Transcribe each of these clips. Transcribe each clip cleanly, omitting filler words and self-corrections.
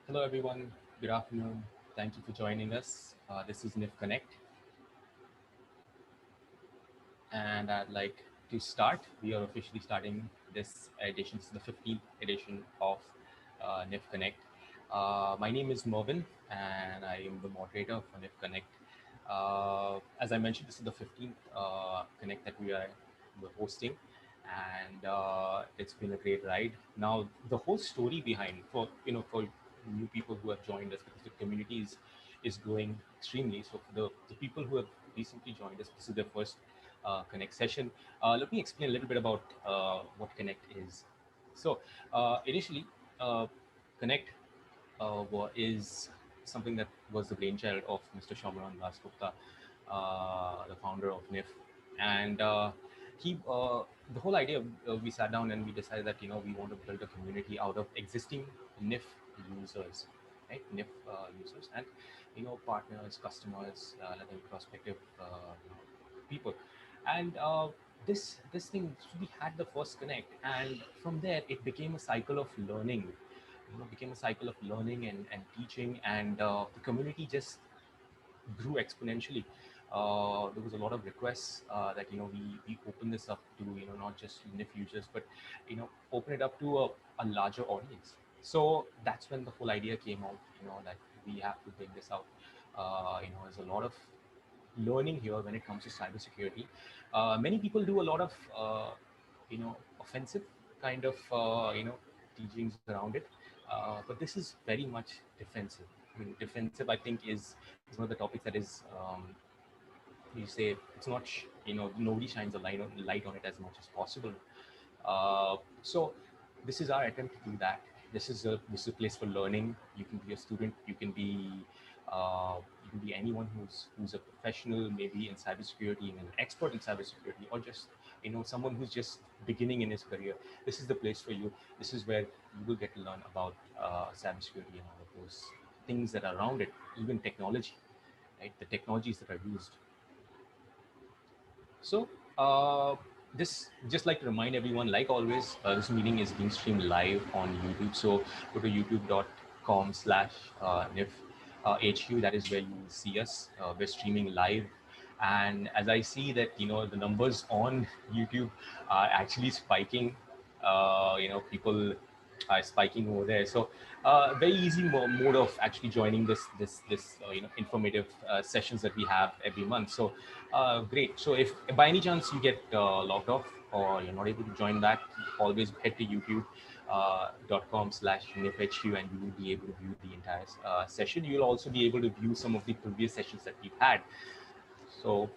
Hello, everyone. Good afternoon. Thank you for joining us. This is NIF Connect, and I'd like to start. We are officially starting this edition. This is the 15th edition of NIF Connect. My name is Mervin, and I am the moderator for NIF Connect. As I mentioned, this is the 15th Connect that we're hosting, and it's been a great ride. Now, the whole story behind for new people who have joined us, because the community is growing extremely. So for the people who have recently joined us, this is their first Connect session. Let me explain a little bit about what Connect is. So initially, Connect is something that was the brainchild of Mr. Shaumaran Dasgupta, the founder of NIF, and he. The whole idea, we sat down and we decided that we want to build a community out of existing NIF users, right? NIF users and partners, customers, other prospective people, and this thing, we had the first Connect, and from there it became a cycle of learning. Became a cycle of learning and teaching, and the community just grew exponentially. There was a lot of requests that we open this up to not just NIF users, but open it up to a larger audience. So that's when the whole idea came out. That we have to bring this out. There's a lot of learning here when it comes to cybersecurity. Many people do a lot of offensive kind of teachings around it, but this is very much defensive. I mean, defensive, I think, is one of the topics that is, you say, it's not nobody shines a light on it as much as possible. So this is our attempt to do that. This is a place for learning. You can be a student. You can be anyone who's a professional, maybe in cybersecurity, and an expert in cybersecurity, or just someone who's just beginning in his career. This is the place for you. This is where you will get to learn about cybersecurity and all of those things that are around it, even technology, right? The technologies that are used. So, this just like to remind everyone, like always, this meeting is being streamed live on YouTube. So go to youtube.com/NIF HQ. That is where you will see us. We're streaming live. And as I see that, the numbers on YouTube are actually spiking, people are spiking over there. So very easy mode of actually joining this informative sessions that we have every month. So great. So if by any chance you get logged off or you're not able to join that, always head to youtube.com/nifhu, and you will be able to view the entire session. You'll also be able to view some of the previous sessions that we've had. So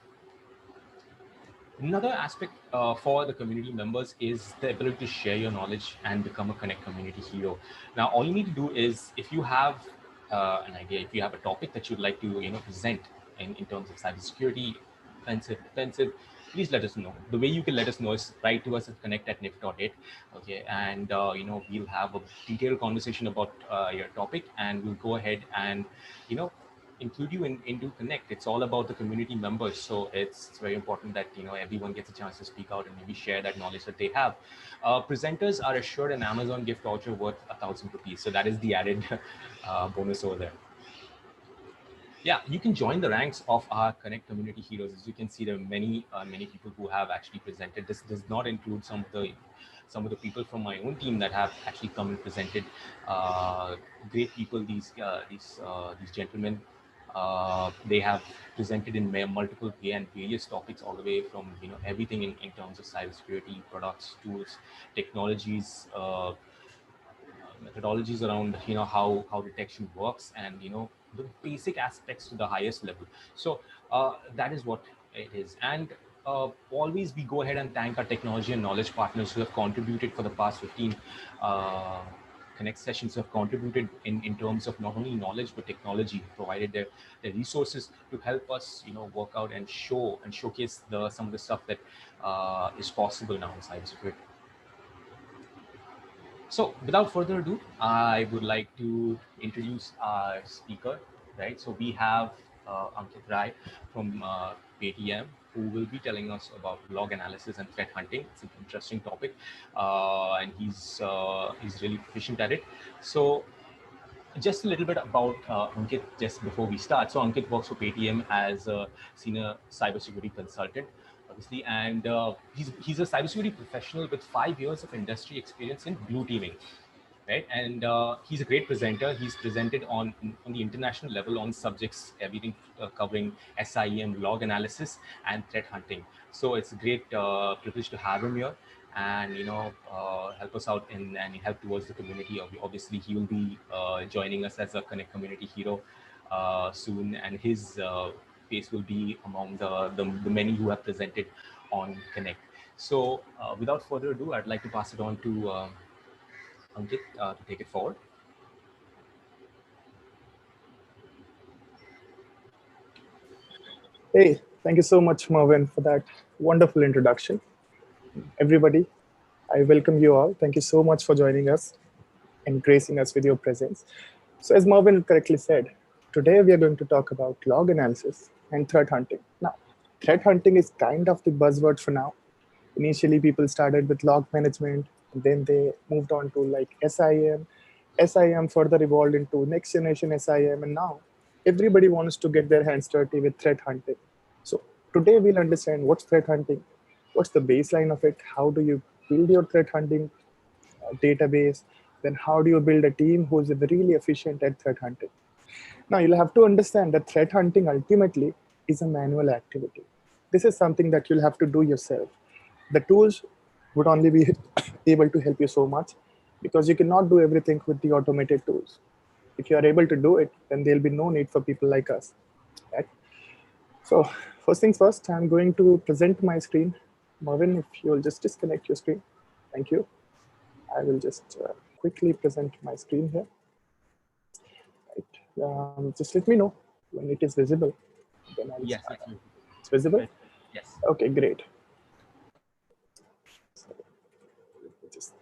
another aspect for the community members is the ability to share your knowledge and become a Connect community hero. Now, all you need to do is, if you have an idea, if you have a topic that you'd like to present in terms of cybersecurity, offensive, defensive, please let us know. The way you can let us know is write to us at connect@nif.it. Okay, and we'll have a detailed conversation about your topic, and we'll go ahead and include you into Connect. It's all about the community members, so it's very important that everyone gets a chance to speak out and maybe share that knowledge that they have. Presenters are assured an Amazon gift voucher worth ₹1,000, so that is the added bonus over there. Yeah, you can join the ranks of our Connect community heroes. As you can see, there are many people who have actually presented. This does not include some of the people from my own team that have actually come and presented. Great people, these gentlemen. They have presented in multiple and various topics, all the way from everything in terms of cybersecurity, products, tools, technologies, methodologies around how detection works, and the basic aspects to the highest level. So that is what it is. And always we go ahead and thank our technology and knowledge partners who have contributed for the past 15 Connect sessions, who have contributed in terms of not only knowledge but technology, provided their resources to help us work out and showcase some of the stuff that is possible now in cybersecurity. So without further ado, I would like to introduce our speaker, right? So we have Ankit Rai from Paytm, who will be telling us about log analysis and threat hunting. It's an interesting topic, and he's really proficient at it. So Just a little bit about Ankit just before we start. So Ankit works for Paytm as a senior cybersecurity consultant, obviously, and he's a cybersecurity professional with 5 years of industry experience in blue teaming, right? And he's a great presenter. He's presented on the international level on subjects everything covering SIEM, log analysis, and threat hunting. So it's a great privilege to have him here, and help us out in and help towards the community. Obviously, he will be joining us as a Connect community hero soon, and his face will be among the many who have presented on Connect. So, without further ado, I'd like to pass it on to Ankit to take it forward. Hey, thank you so much, Marvin, for that wonderful introduction. Everybody, I welcome you all. Thank you so much for joining us and gracing us with your presence. So, as Marvin correctly said, today we are going to talk about log analysis and threat hunting. Now, threat hunting is kind of the buzzword for now. Initially, people started with log management, and then they moved on to like SIM. SIM further evolved into next generation SIM, and now everybody wants to get their hands dirty with threat hunting. So today we'll understand what's threat hunting, what's the baseline of it, how do you build your threat hunting database, then how do you build a team who's really efficient at threat hunting. Now, you'll have to understand that threat hunting ultimately is a manual activity. This is something that you'll have to do yourself. The tools would only be able to help you so much because you cannot do everything with the automated tools. If you are able to do it, then there'll be no need for people like us. Right? So, first things first, I'm going to present my screen. Marvin, if you'll just disconnect your screen. Thank you. I will just quickly present my screen here. Right. Just let me know when it is visible. Then I'll Yes, start. it's It's visible? yes. Okay, great. So let me just,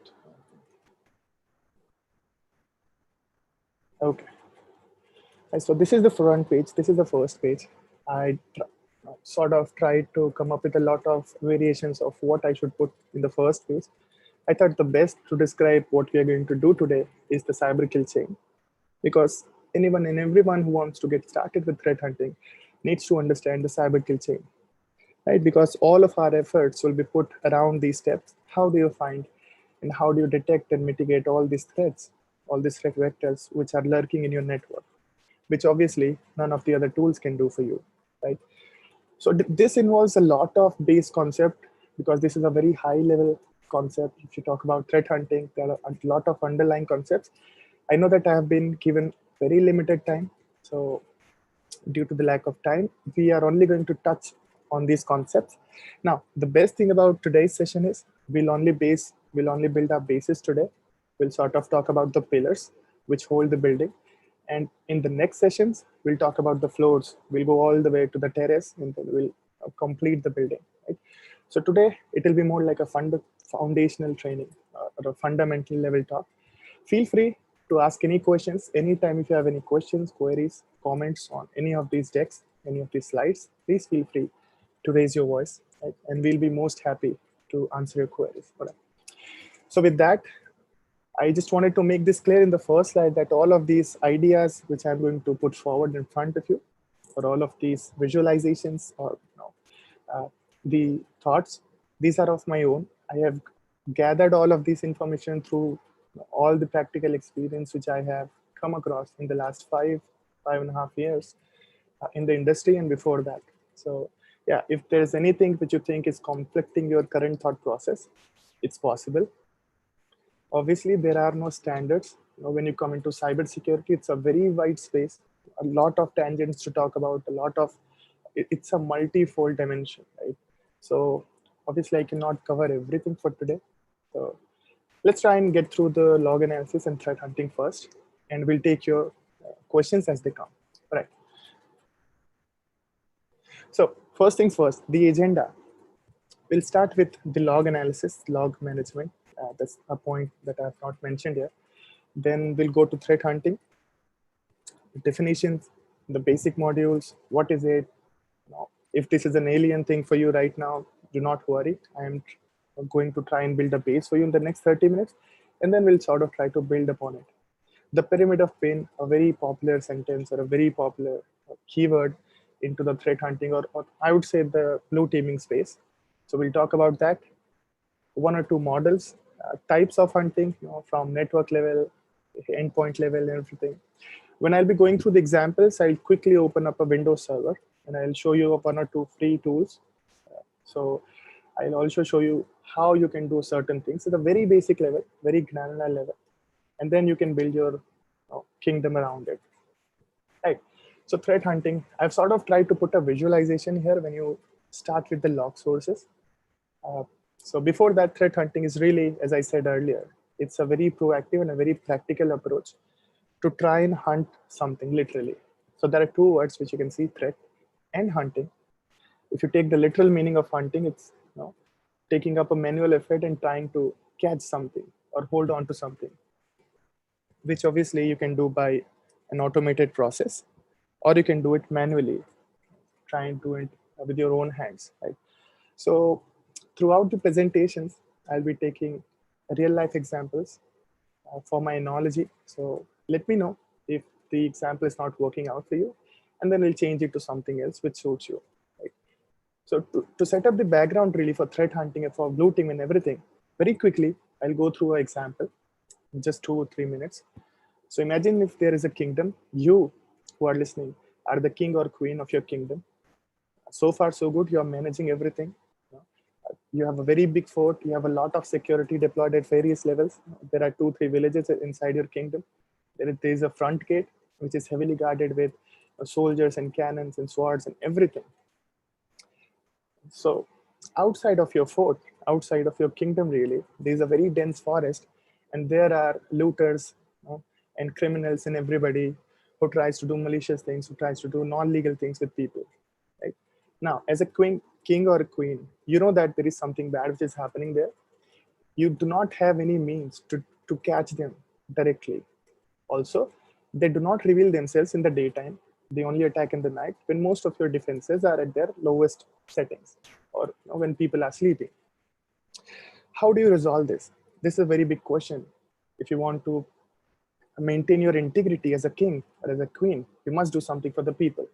okay. So this is the front page. This is the first page. I sort of tried to come up with a lot of variations of what I should put in the first page. I thought the best to describe what we are going to do today is the cyber kill chain, because anyone and everyone who wants to get started with threat hunting needs to understand the cyber kill chain, right? Because all of our efforts will be put around these steps. How do you find and how do you detect and mitigate all these threats, all these threat vectors which are lurking in your network, which obviously none of the other tools can do for you, right? So this involves a lot of base concept because this is a very high level concept. If you talk about threat hunting, there are a lot of underlying concepts. I know that I have been given very limited time. So due to the lack of time, we are only going to touch on these concepts. Now, the best thing about today's session is we'll only build our bases today. We'll sort of talk about the pillars which hold the building. And in the next sessions, we'll talk about the floors. We'll go all the way to the terrace and then we'll complete the building. Right? So today it will be more like a foundational training or a fundamental level talk. Feel free to ask any questions anytime. If you have any questions, queries, comments on any of these decks, any of these slides, please feel free to raise your voice, right? And we'll be most happy to answer your queries. All right. So with that, I just wanted to make this clear in the first slide that all of these ideas which I'm going to put forward in front of you, or all of these visualizations or the thoughts, these are of my own. I have gathered all of this information through all the practical experience which I have come across in the last 5.5 years in the industry and before that. So yeah, if there's anything which you think is conflicting your current thought process, it's possible. Obviously, there are no standards. When you come into cybersecurity, it's a very wide space, a lot of tangents to talk about, it's a multi-fold dimension, right? So obviously, I cannot cover everything for today. So let's try and get through the log analysis and threat hunting first, and we'll take your questions as they come. All right. So first things first, the agenda. We'll start with the log analysis, log management. That's a point that I have not mentioned here. Then we'll go to threat hunting, definitions, the basic modules. What is it? If this is an alien thing for you right now, do not worry. I am going to try and build a base for you in the next 30 minutes, and then we'll sort of try to build upon it. The pyramid of pain, a very popular sentence or a very popular keyword into the threat hunting, or I would say the blue teaming space. So we'll talk about that. One or two models, types of hunting, from network level, endpoint level, and everything. When I'll be going through the examples, I'll quickly open up a Windows server and I'll show you one or two free tools. So I'll also show you how you can do certain things at a very basic level, very granular level, and then you can build your kingdom around it. Right. So threat hunting, I've sort of tried to put a visualization here when you start with the log sources. Uh, so before that, threat hunting is really, as I said earlier, it's a very proactive and a very practical approach to try and hunt something literally. So there are two words which you can see, threat and hunting. If you take the literal meaning of hunting, it's taking up a manual effort and trying to catch something or hold on to something, which obviously you can do by an automated process, or you can do it manually, trying to do it with your own hands, right? So throughout the presentations, I'll be taking real life examples for my analogy. So let me know if the example is not working out for you, and then we'll change it to something else which suits you. Right? So to set up the background really for threat hunting and for blue team and everything, very quickly, I'll go through an example in just 2 or 3 minutes. So imagine if there is a kingdom, you who are listening are the king or queen of your kingdom. So far, so good. You're managing everything. You have a very big fort. You have a lot of security deployed at various levels. There are 2, 3 villages inside your kingdom. There is a front gate, which is heavily guarded with soldiers and cannons and swords and everything. So outside of your fort, outside of your kingdom, really, there's a very dense forest, and there are looters, and criminals and everybody who tries to do malicious things, who tries to do non-legal things with people. Right? Now, as a king or a queen, you know that there is something bad which is happening there. You do not have any means to catch them directly. Also, they do not reveal themselves in the daytime. They only attack in the night when most of your defenses are at their lowest settings, or when people are sleeping. How do you resolve this? This is a very big question. If you want to maintain your integrity as a king or as a queen, you must do something for the people.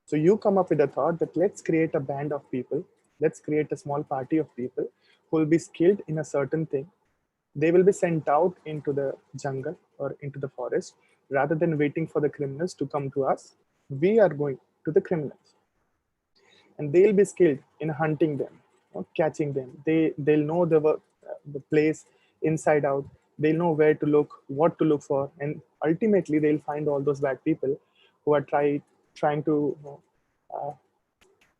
So you come up with a thought that let's create a band of people, let's create a small party of people who will be skilled in a certain thing. They will be sent out into the jungle or into the forest rather than waiting for the criminals to come to us. We are going to the criminals, and they'll be skilled in hunting them, catching them. They'll know the place inside out. They'll know where to look, what to look for, and ultimately they'll find all those bad people who are trying to uh,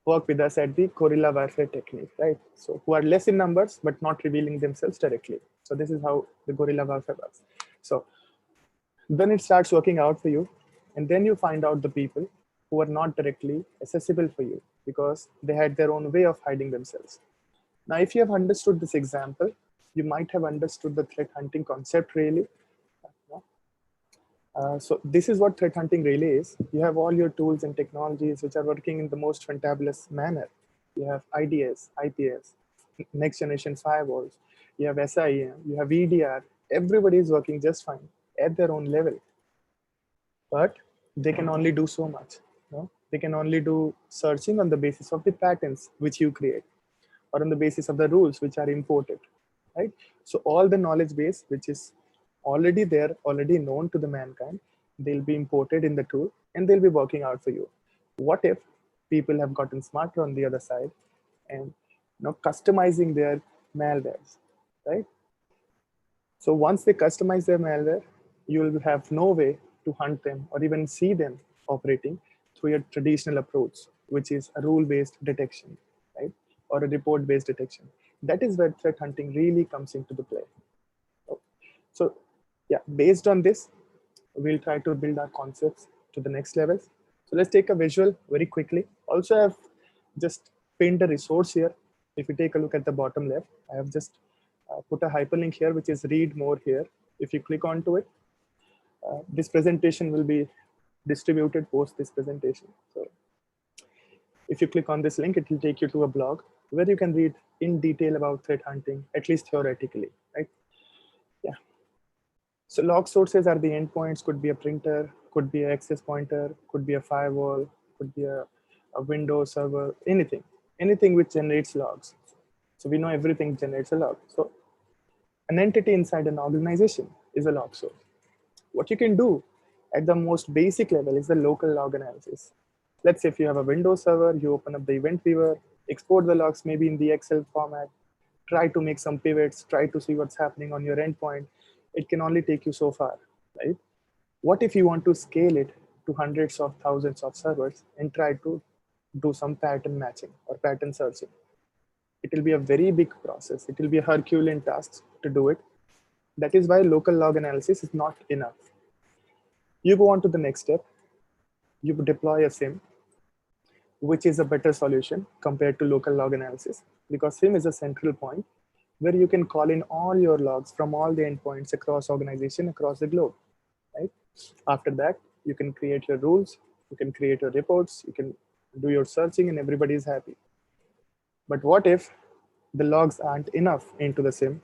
work with us at the guerrilla warfare technique, right? So who are less in numbers but not revealing themselves directly. So this is how the guerrilla warfare works. So then it starts working out for you, and then you find out the people who are not directly accessible for you because they had their own way of hiding themselves. Now, if you have understood this example, you might have understood the threat hunting concept really. So this is what threat hunting really is. You have all your tools and technologies which are working in the most fantabulous manner. You have IDS, IPS, next generation firewalls. You have SIEM, you have EDR. Everybody is working just fine at their own level, but they can only do so much. They can only do searching on the basis of the patterns which you create, or on the basis of the rules which are imported, right? So all the knowledge base which is already there, already known to the mankind, they'll be imported in the tool and they'll be working out for you. What if people have gotten smarter on the other side and customizing their malwares, right? So once they customize their malware, you will have no way to hunt them or even see them operating through your traditional approach, which is a rule-based detection, right? Or a report-based detection. That is where threat hunting really comes into the play. So yeah, based on this, we'll try to build our concepts to the next levels. So let's take a visual very quickly. Also, I've just pinned a resource here. If you take a look at the bottom left, I have just put a hyperlink here, which is read more here. If you click onto it, this presentation will be distributed post this presentation. So if you click on this link, it will take you to a blog where you can read in detail about threat hunting, at least theoretically, right? Yeah. So log sources are the endpoints, could be a printer, could be an access pointer, could be a firewall, could be a Windows server, anything which generates logs. So we know everything generates a log. So an entity inside an organization is a log source. What you can do at the most basic level is the local log analysis. Let's say if you have a Windows server, you open up the event viewer, export the logs maybe in the Excel format, try to make some pivots, try to see what's happening on your endpoint. It can only take you so far, right? What if you want to scale it to hundreds of thousands of servers and try to do some pattern matching or pattern searching? It will be a very big process. It will be a Herculean task to do it. That is why local log analysis is not enough. You go on to the next step. You deploy a SIEM, which is a better solution compared to local log analysis, because SIEM is a central point where you can call in all your logs from all the endpoints across organization, across the globe, right? After that, you can create your rules, you can create your reports, you can do your searching, and everybody is happy. But what if the logs aren't enough into the SIEM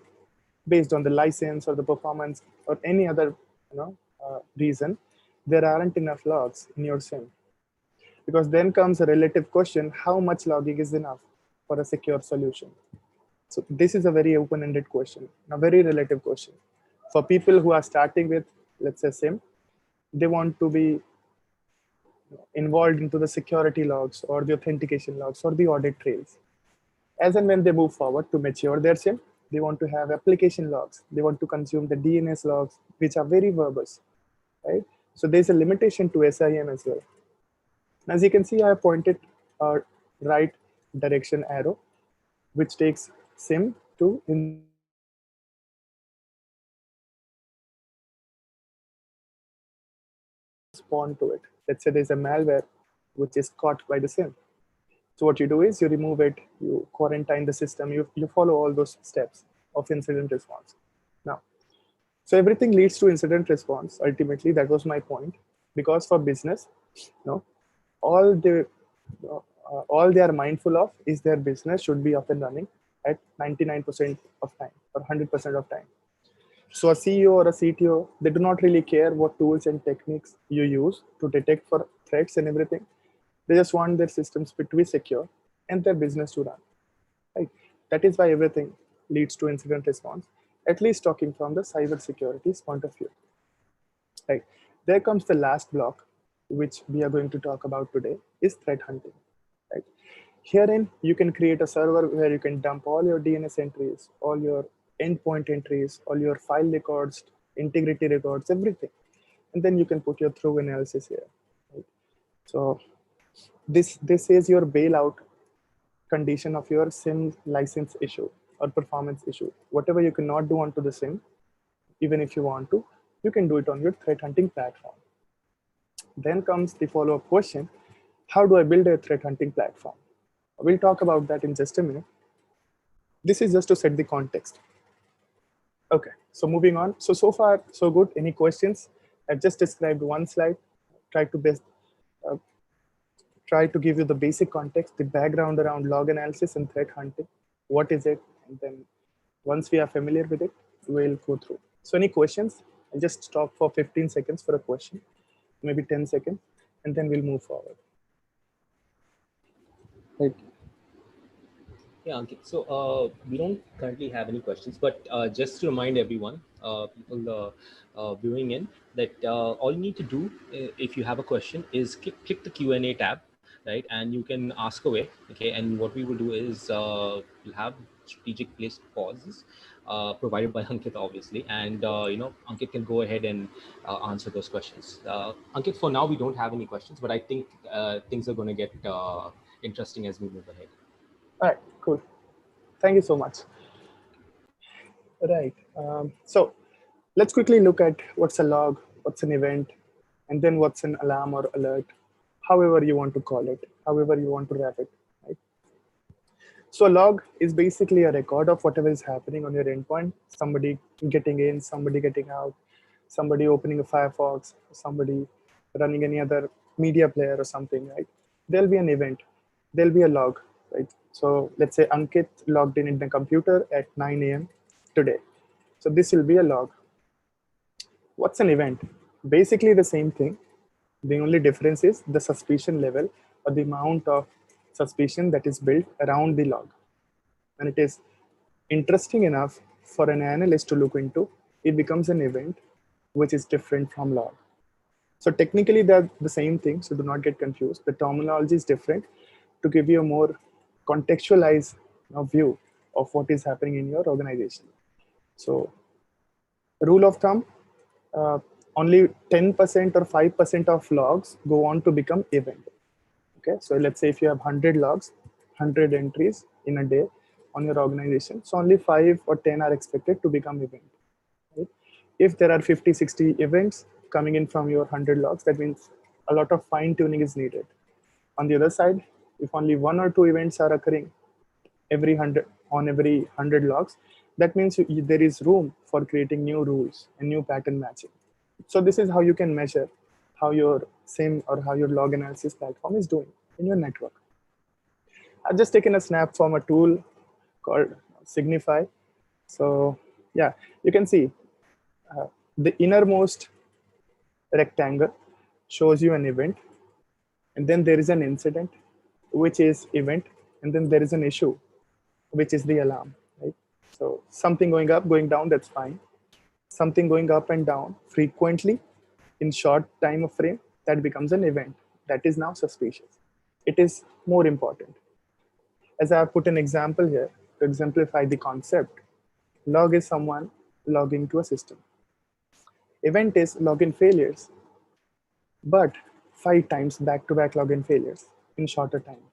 based on the license or the performance or any other reason? There aren't enough logs in your SIEM, because then comes a relative question: how much logging is enough for a secure solution? So this is a very open-ended question, a very relative question. For people who are starting with, let's say, SIEM, they want to be involved into the security logs or the authentication logs or the audit trails. As and when they move forward to mature their SIEM, they want to have application logs. They want to consume the DNS logs, which are very verbose, right? So there's a limitation to SIEM as well. As you can see, I have pointed a right direction arrow, which takes SIEM to incident response. So let's say there's a malware spawned to it. Let's say there's a malware which is caught by the SIEM. So what you do is you remove it, you quarantine the system, you follow all those steps of incident response. Now, so everything leads to incident response. Ultimately, that was my point, because for business, all they all they are mindful of is their business should be up and running at 99% of time or 100% of time. So a CEO or a CTO, they do not really care what tools and techniques you use to detect for threats and everything. They just want their systems to be secure and their business to run. Right? That is why everything leads to incident response, at least talking from the cybersecurity's point of view. Right. There comes the last block, which we are going to talk about today, is threat hunting. Right. Herein, you can create a server where you can dump all your DNS entries, all your endpoint entries, all your file records, integrity records, everything. And then you can put your through analysis here. Right? So this is your bailout condition of your SIEM license issue or performance issue. Whatever you cannot do onto the SIEM, even if you want to, you can do it on your threat hunting platform. Then comes the follow-up question: how do I build a threat hunting platform? We'll talk about that in just a minute. This is just to set the context. Okay, so moving on. So far, so good. Any questions? I've just described one slide. Try to best uh, try to give you the basic context, the background around log analysis and threat hunting. What is it? And then once we are familiar with it, we'll go through. So any questions? I'll just stop for 15 seconds for a question, maybe 10 seconds, and then we'll move forward. Right. Yeah, Ankit. So we don't currently have any questions, but just to remind everyone, people viewing in, that all you need to do if you have a question is click the Q&A tab, right? And you can ask away, okay? And what we will do is we'll have strategic placed pauses provided by Ankit, obviously. And, Ankit can go ahead and answer those questions. Ankit, for now, we don't have any questions, but I think things are going to get interesting as we move ahead. All right, cool. Thank you so much. Right. So let's quickly look at what's a log, what's an event, and then what's an alarm or alert, however you want to call it, however you want to wrap it. Right? So a log is basically a record of whatever is happening on your endpoint. Somebody getting in, somebody getting out, somebody opening a Firefox, somebody running any other media player or something, right? There'll be an event, there'll be a log, right? So let's say Ankit logged in the computer at 9 a.m. today. So this will be a log. What's an event? Basically the same thing. The only difference is the suspicion level or the amount of suspicion that is built around the log. And it is interesting enough for an analyst to look into, it becomes an event which is different from log. So technically they're the same thing, so do not get confused. The terminology is different to give you a more contextualized view of what is happening in your organization. So rule of thumb, uh, only 10% or 5% of logs go on to become event. Okay, so let's say if you have 100 logs, 100 entries in a day on your organization, so only 5 or 10 are expected to become event. Right? If there are 50, 60 events coming in from your 100 logs, that means a lot of fine tuning is needed. On the other side, if only 1 or 2 events are occurring every 100 on every 100 logs, that means there is room for creating new rules and new pattern matching. So this is how you can measure how your SIEM or how your log analysis platform is doing in your network. I've just taken a snap from a tool called Signify. So yeah, you can see the innermost rectangle shows you an event, and then there is an incident, which is event, and then there is an issue, which is the alarm, right? So something going up, going down, that's fine. Something going up and down frequently in short time of frame, that becomes an event. That is now suspicious. It is more important. As I have put an example here to exemplify the concept, log is someone logging to a system. Event is login failures, but 5 times back-to-back login failures in shorter time.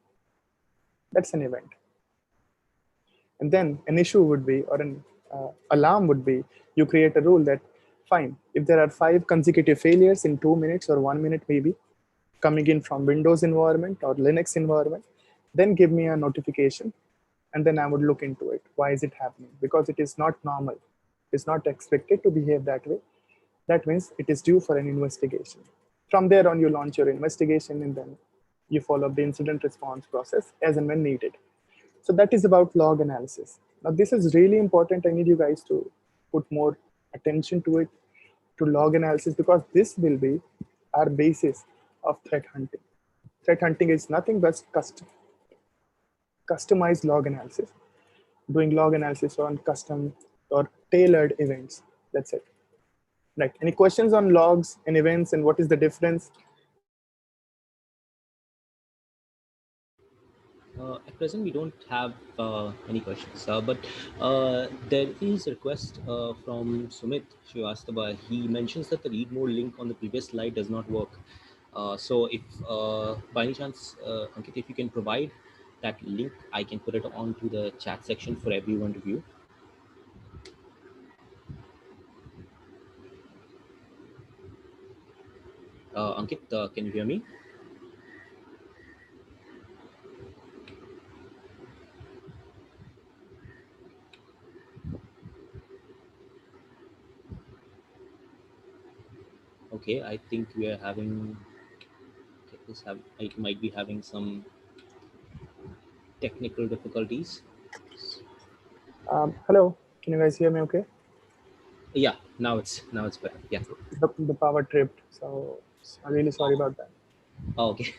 That's an event. And then an issue would be, or an alarm would be, you create a rule that, fine, if there are 5 consecutive failures in 2 minutes or 1 minute maybe, coming in from Windows environment or Linux environment, then give me a notification, and then I would look into it. Why is it happening? Because it is not normal. It's not expected to behave that way. That means it is due for an investigation. From there on, you launch your investigation, and then you follow the incident response process as and when needed. So that is about log analysis. Now, this is really important. I need you guys to put more attention to it, to log analysis, because this will be our basis of threat hunting. Threat hunting is nothing but customized log analysis, doing log analysis on custom or tailored events. That's it. Right. Any questions on logs and events and what is the difference? At present, we don't have any questions, but there is a request from Sumit Srivastava. He mentions that the read more link on the previous slide does not work. So, if by any chance, Ankit, if you can provide that link, I can put it onto the chat section for everyone to view. Ankit, can you hear me? Okay, I think we are having. I might be having some technical difficulties. Hello, can you guys hear me okay? Yeah, now it's better. Yeah. The power tripped, so I'm really sorry about that. Oh, okay.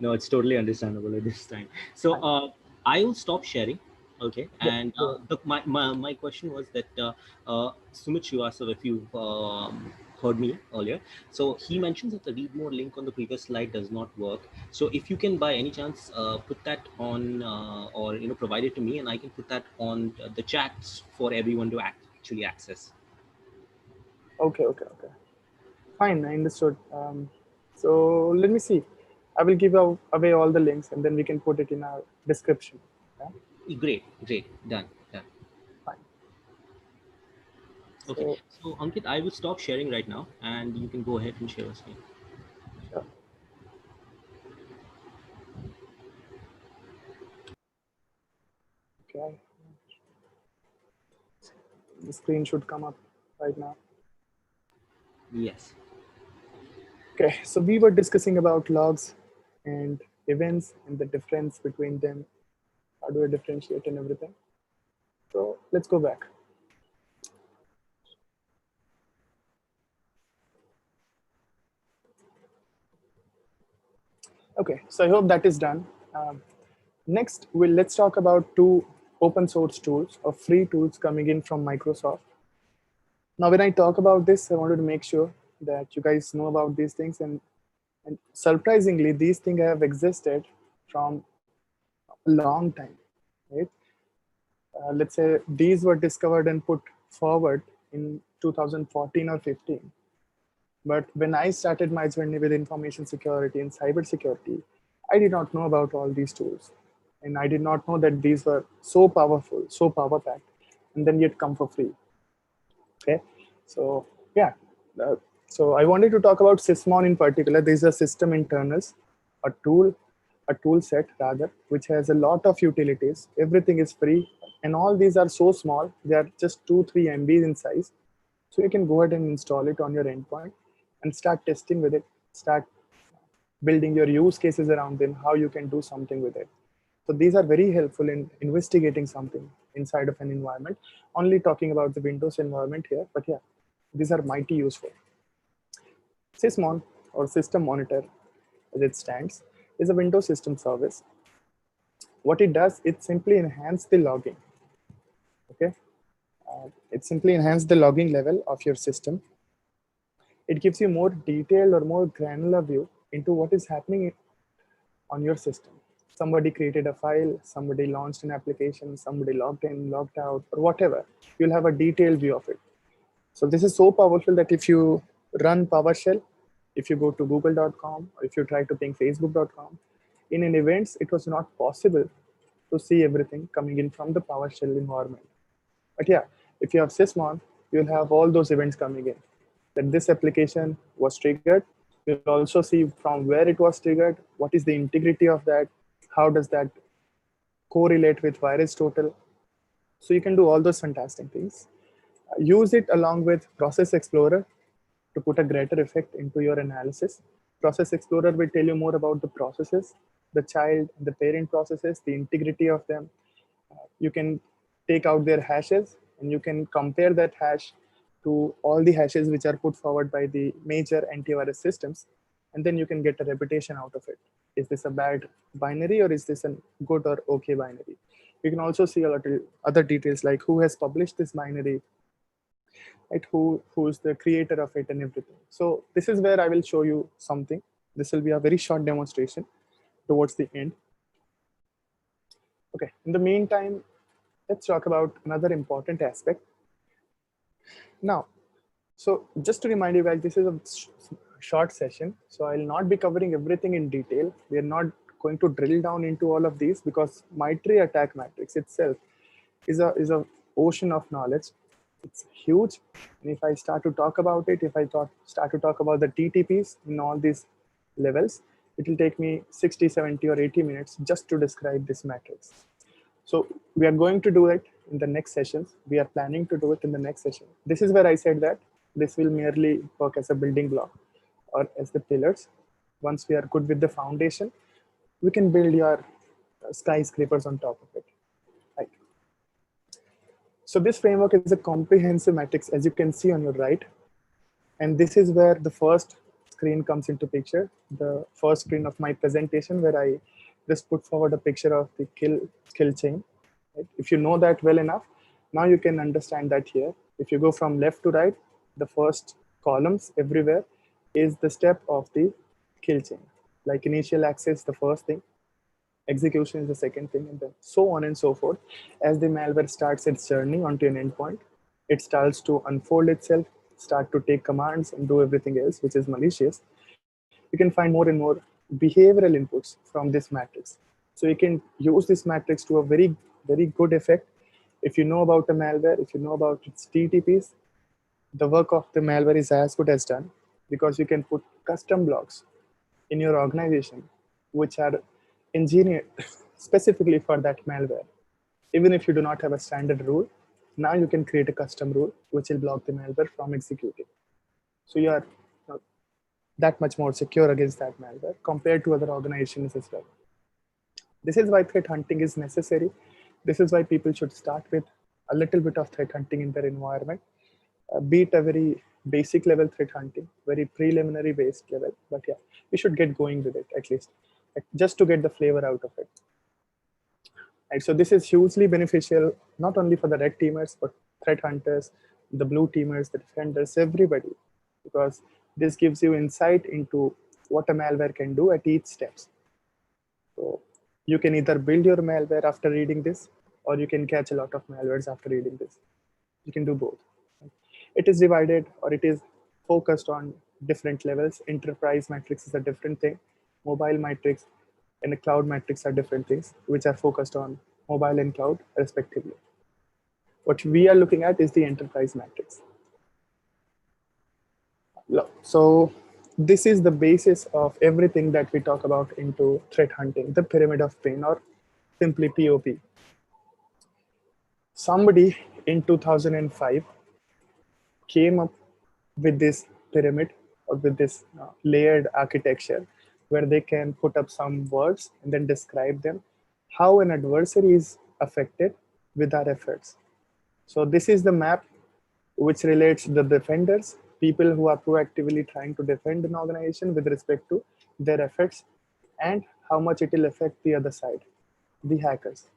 No, it's totally understandable at this time. So Fine. I will stop sharing. Okay. Yep, And go ahead. my question was that Sumit Srivastava, if you heard me earlier, so he mentions that the read more link on the previous slide does not work. So if you can by any chance put that on or provide it to me, and I can put that on the chats for everyone to actually access. Okay. Fine, I understood. So let me see. I will give away all the links, and then we can put it in our description. Yeah, Great, done. fine. Okay. So So Ankit, I will stop sharing right now, and you can go ahead and share your screen. sure. Okay, the screen should come up right now. Yes. Okay, so we were discussing about logs and events and the difference between them. How do I differentiate and everything? So let's go back. Okay, so I hope that is done. Next, let's talk about two open source tools or free tools coming in from Microsoft. Now, when I talk about this, I wanted to make sure that you guys know about these things. And surprisingly, these things have existed from a long time, right? Let's say these were discovered and put forward in 2014 or 15. But when I started my journey with information security and cybersecurity, I did not know about all these tools. And I did not know that these were so powerful, so power packed, and then yet come for free. Okay. So, yeah. Uh, so, I wanted to talk about Sysmon in particular. These are system internals, a tool set rather, which has a lot of utilities. Everything is free. And all these are so small, they are just 2-3 MBs in size. So, you can go ahead and install it on your endpoint and start testing with it, start building your use cases around them, how you can do something with it. So these are very helpful in investigating something inside of an environment. Only talking about the Windows environment here, but yeah, these are mighty useful. Sysmon or System Monitor, as it stands, is a Windows system service. What it does, it simply enhances the logging. Okay, it simply enhances the logging level of your system. It gives you more detailed or more granular view into what is happening on your system. Somebody created a file, somebody launched an application, somebody logged in, logged out, or whatever. You'll have a detailed view of it. So this is so powerful that if you run PowerShell, if you go to google.com, or if you try to ping facebook.com, in an events, it was not possible to see everything coming in from the PowerShell environment. But yeah, if you have Sysmon, you'll have all those events coming in. That this application was triggered. You'll also see from where it was triggered, what is the integrity of that, how does that correlate with virus total. So you can do all those fantastic things. Use it along with Process Explorer to put a greater effect into your analysis. Process Explorer will tell you more about the processes, the child, the parent processes, the integrity of them. You can take out their hashes and you can compare that hash to all the hashes which are put forward by the major antivirus systems. And then you can get a reputation out of it. Is this a bad binary or is this a good or okay binary? You can also see a lot of other details like who has published this binary, right? Who's the creator of it and everything. So this is where I will show you something. This will be a very short demonstration towards the end. Okay, in the meantime, let's talk about another important aspect. Now, so just to remind you guys, this is a short session. So I'll not be covering everything in detail. We are not going to drill down into all of these because MITRE attack matrix itself is a ocean of knowledge. It's huge. And if I start to talk about it, if I start to talk about the TTPs in all these levels, it will take me 60, 70, or 80 minutes just to describe this matrix. So we are going to do it in the next sessions. We are planning to do it in the next session. This is where I said that this will merely work as a building block or as the pillars. Once we are good with the foundation, we can build your skyscrapers on top of it. Right. So this framework is a comprehensive matrix, as you can see on your right. And this is where the first screen comes into picture, the first screen of my presentation where I just put forward a picture of the kill chain. Right? If you know that well enough, now you can understand that here. If you go from left to right, the first columns everywhere is the step of the kill chain. Like initial access, the first thing, execution is the second thing, and then so on and so forth. As the malware starts its journey onto an endpoint, it starts to unfold itself, start to take commands and do everything else, which is malicious. You can find more and more behavioral inputs from this matrix. So you can use this matrix to a very, very good effect. If you know about the malware, if you know about its TTPs, the work of the malware is as good as done because you can put custom blocks in your organization which are engineered specifically for that malware. Even if you do not have a standard rule, now you can create a custom rule which will block the malware from executing. So you are that much more secure against that malware compared to other organizations as well. This is why threat hunting is necessary. This is why people should start with a little bit of threat hunting in their environment, be it a very basic level threat hunting, very preliminary based level. But yeah, we should get going with it at least. just to get the flavor out of it. Right, so this is hugely beneficial not only for the red teamers but threat hunters, the blue teamers, the defenders, everybody, because this gives you insight into what a malware can do at each steps. So you can either build your malware after reading this, or you can catch a lot of malwares after reading this. You can do both. It is divided, or it is focused on different levels. Enterprise matrix is a different thing. Mobile matrix and the cloud matrix are different things, which are focused on mobile and cloud respectively. What we are looking at is the enterprise matrix. So this is the basis of everything that we talk about into threat hunting, the pyramid of pain, or simply POP. Somebody in 2005 came up with this pyramid, or with this layered architecture, where they can put up some words and then describe them, how an adversary is affected with our efforts. So this is the map which relates the defenders, people who are proactively trying to defend an organization with respect to their efforts, and how much it will affect the other side, the hackers.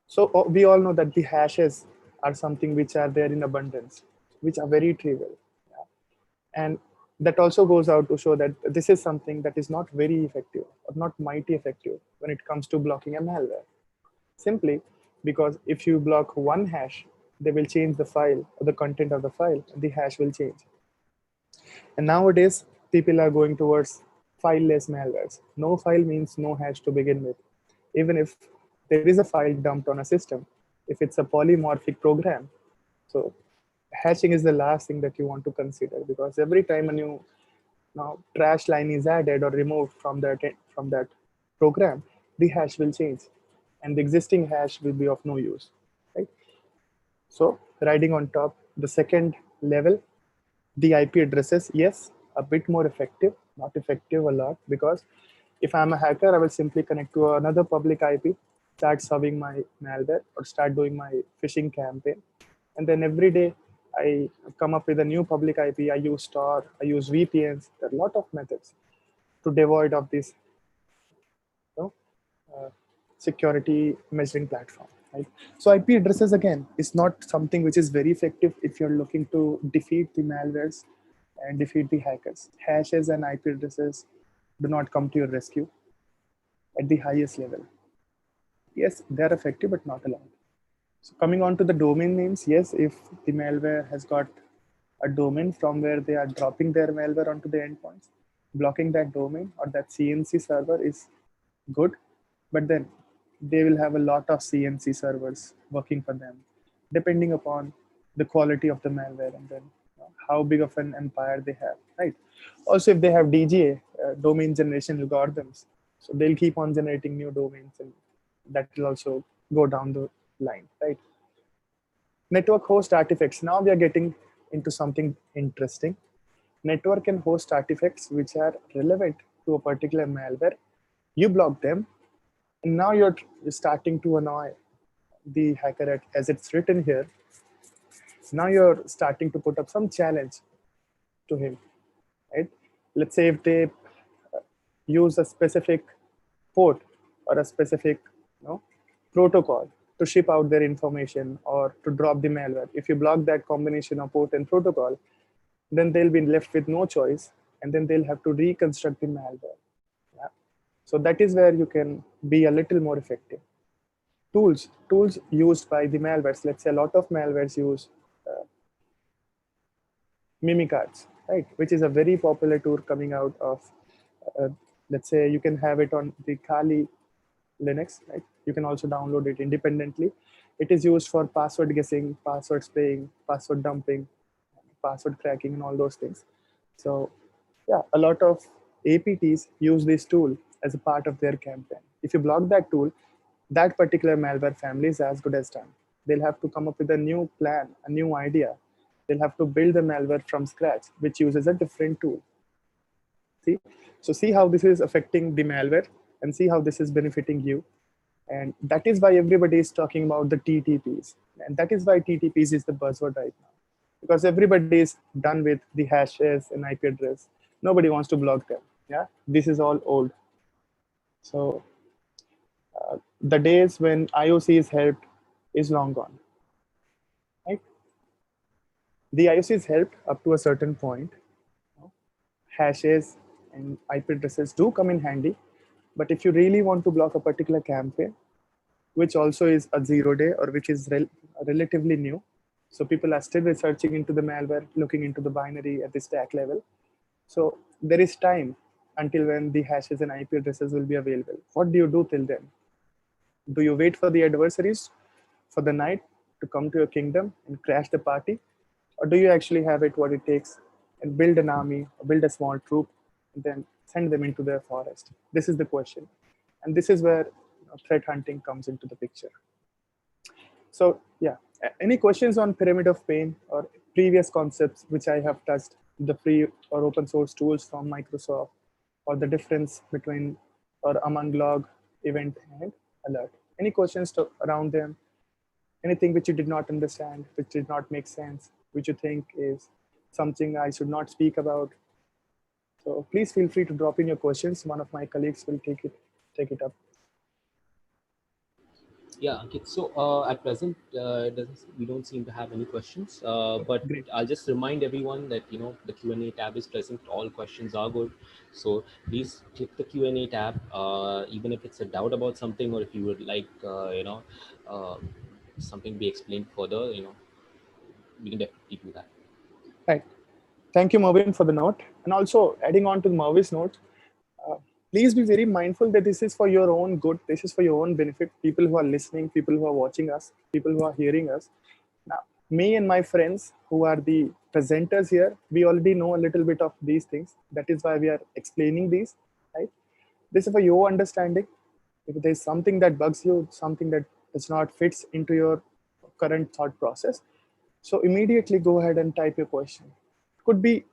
So we all know that the hashes are something which are there in abundance, which are very trivial. And that also goes out to show that this is something that is not very effective or not mighty effective when it comes to blocking a malware. Simply because if you block one hash, they will change the file or the content of the file, and the hash will change. And nowadays, people are going towards fileless malwares. No file means no hash to begin with. Even if there is a file dumped on a system, if it's a polymorphic program, so hashing is the last thing that you want to consider, because every time a new trash line is added or removed from that program, the hash will change, and the existing hash will be of no use, right? So riding on top, the second level, the IP addresses, yes, a bit more effective, not effective a lot, because if I'm a hacker, I will simply connect to another public IP, start serving my malware, or start doing my phishing campaign. And then every day I come up with a new public IP. I use Tor, I use VPNs. There are a lot of methods to devoid of this uh, security measuring platform. Right? So IP addresses, again, is not something which is very effective if you're looking to defeat the malwares and defeat the hackers. Hashes and IP addresses do not come to your rescue at the highest level. Yes, they're effective, but not allowed. So coming on to the domain names, yes, if the malware has got a domain from where they are dropping their malware onto the endpoints, blocking that domain or that CNC server is good, but then they will have a lot of CNC servers working for them, depending upon the quality of the malware, and then how big of an empire they have, right? Also, if they have DGA, domain generation algorithms, so they'll keep on generating new domains, and that will also go down the line, right? Network host artifacts. Now we are getting into something interesting. Network can host artifacts which are relevant to a particular malware. You block them, and now you're starting to annoy the hacker as it's written here. Now you're starting to put up some challenge to him, right? Let's say if they use a specific port or a specific protocol to ship out their information or to drop the malware. If you block that combination of port and protocol, then they'll be left with no choice, and then they'll have to reconstruct the malware. Yeah. So that is where you can be a little more effective. Tools used by the malwares. Let's say a lot of malwares use Mimicards, right? Which is a very popular tool coming out of, uh, let's say you can have it on the Kali Linux, right? You can also download it independently. It is used for password guessing, password spraying, password dumping, password cracking, and all those things. So yeah, a lot of APTs use this tool as a part of their campaign. If you block that tool, that particular malware family is as good as done. They'll have to come up with a new plan, a new idea. They'll have to build the malware from scratch, which uses a different tool. See, so see how this is affecting the malware, and see how this is benefiting you. And that is why everybody is talking about the TTPs. And that is why TTPs is the buzzword right now. Because everybody is done with the hashes and IP address. Nobody wants to block them. Yeah, this is all old. So the days when IOC is helped is long gone, right? The IOC is helped up to a certain point. Hashes and IP addresses do come in handy, but if you really want to block a particular campaign, which also is a 0 day or which is relatively new, so people are still researching into the malware, looking into the binary at the stack level. So there is time until when the hashes and IP addresses will be available. What do you do till then? Do you wait for the adversaries for the night to come to your kingdom and crash the party? Or do you actually have it what it takes and build an army, or build a small troop, and then send them into the forest? This is the question. And this is where threat hunting comes into the picture. So yeah, any questions on pyramid of pain or previous concepts which I have touched, the free or open source tools from Microsoft, or the difference between or among log, event, and alert? Any questions around them? Anything which you did not understand, which did not make sense, which you think is something I should not speak about? So please feel free to drop in your questions. One of my colleagues will take it up. Yeah, Ankit. So at present, we don't seem to have any questions. But Great. I'll just remind everyone that the Q&A tab is present. All questions are good. So please click the Q&A tab, even if it's a doubt about something, or if you would like uh, something be explained further. We can definitely do that. Right. Thank you, Mervin, for the note. And also, adding on to Mervin's note, uh, please be very mindful that this is for your own good. This is for your own benefit. People who are listening, people who are watching us, people who are hearing us. Now, me and my friends who are the presenters here, we already know a little bit of these things. That is why we are explaining these, right? This is for your understanding. If there's something that bugs you, something that does not fits into your current thought process, so immediately go ahead and type your question. Could be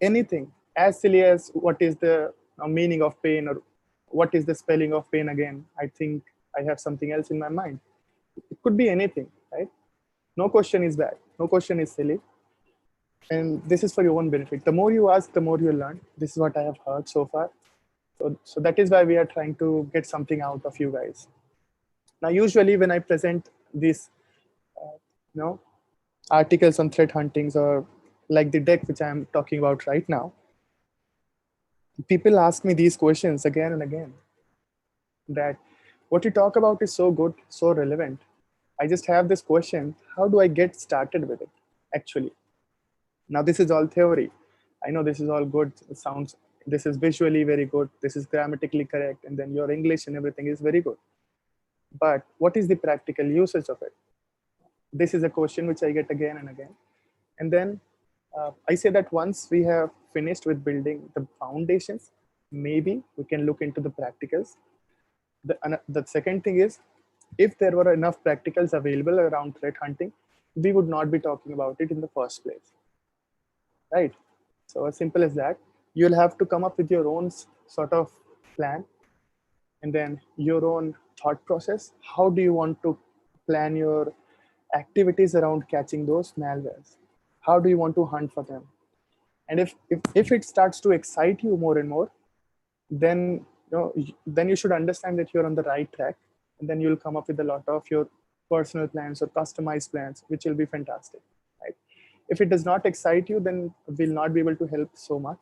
anything as silly as what is the meaning of pain, or what is the spelling of pain again. I think I have something else in my mind. It could be anything, right? No question is bad. No question is silly. And this is for your own benefit. The more you ask, the more you learn. This is what I have heard so far. So that is why we are trying to get something out of you guys. Now, usually when I present these, you know, articles on threat huntings, or like the deck which I'm talking about right now, people ask me these questions again and again. That what you talk about is so good, so relevant. I just have this question: how do I get started with it? Actually, now this is all theory. I know this is all good. It sounds. This is visually very good. This is grammatically correct, and then your English and everything is very good. But what is the practical usage of it? This is a question which I get again and again. And then I say that once we have finished with building the foundations, maybe we can look into the practicals. The second thing is, if there were enough practicals available around threat hunting, we would not be talking about it in the first place, right? So as simple as that. You'll have to come up with your own sort of plan, and then your own thought process. How do you want to plan your activities around catching those malwares? How do you want to hunt for them? And if it starts to excite you more and more, then then you should understand that you're on the right track, and then you'll come up with a lot of your personal plans or customized plans, which will be fantastic, right? If it does not excite you, then we'll not be able to help so much.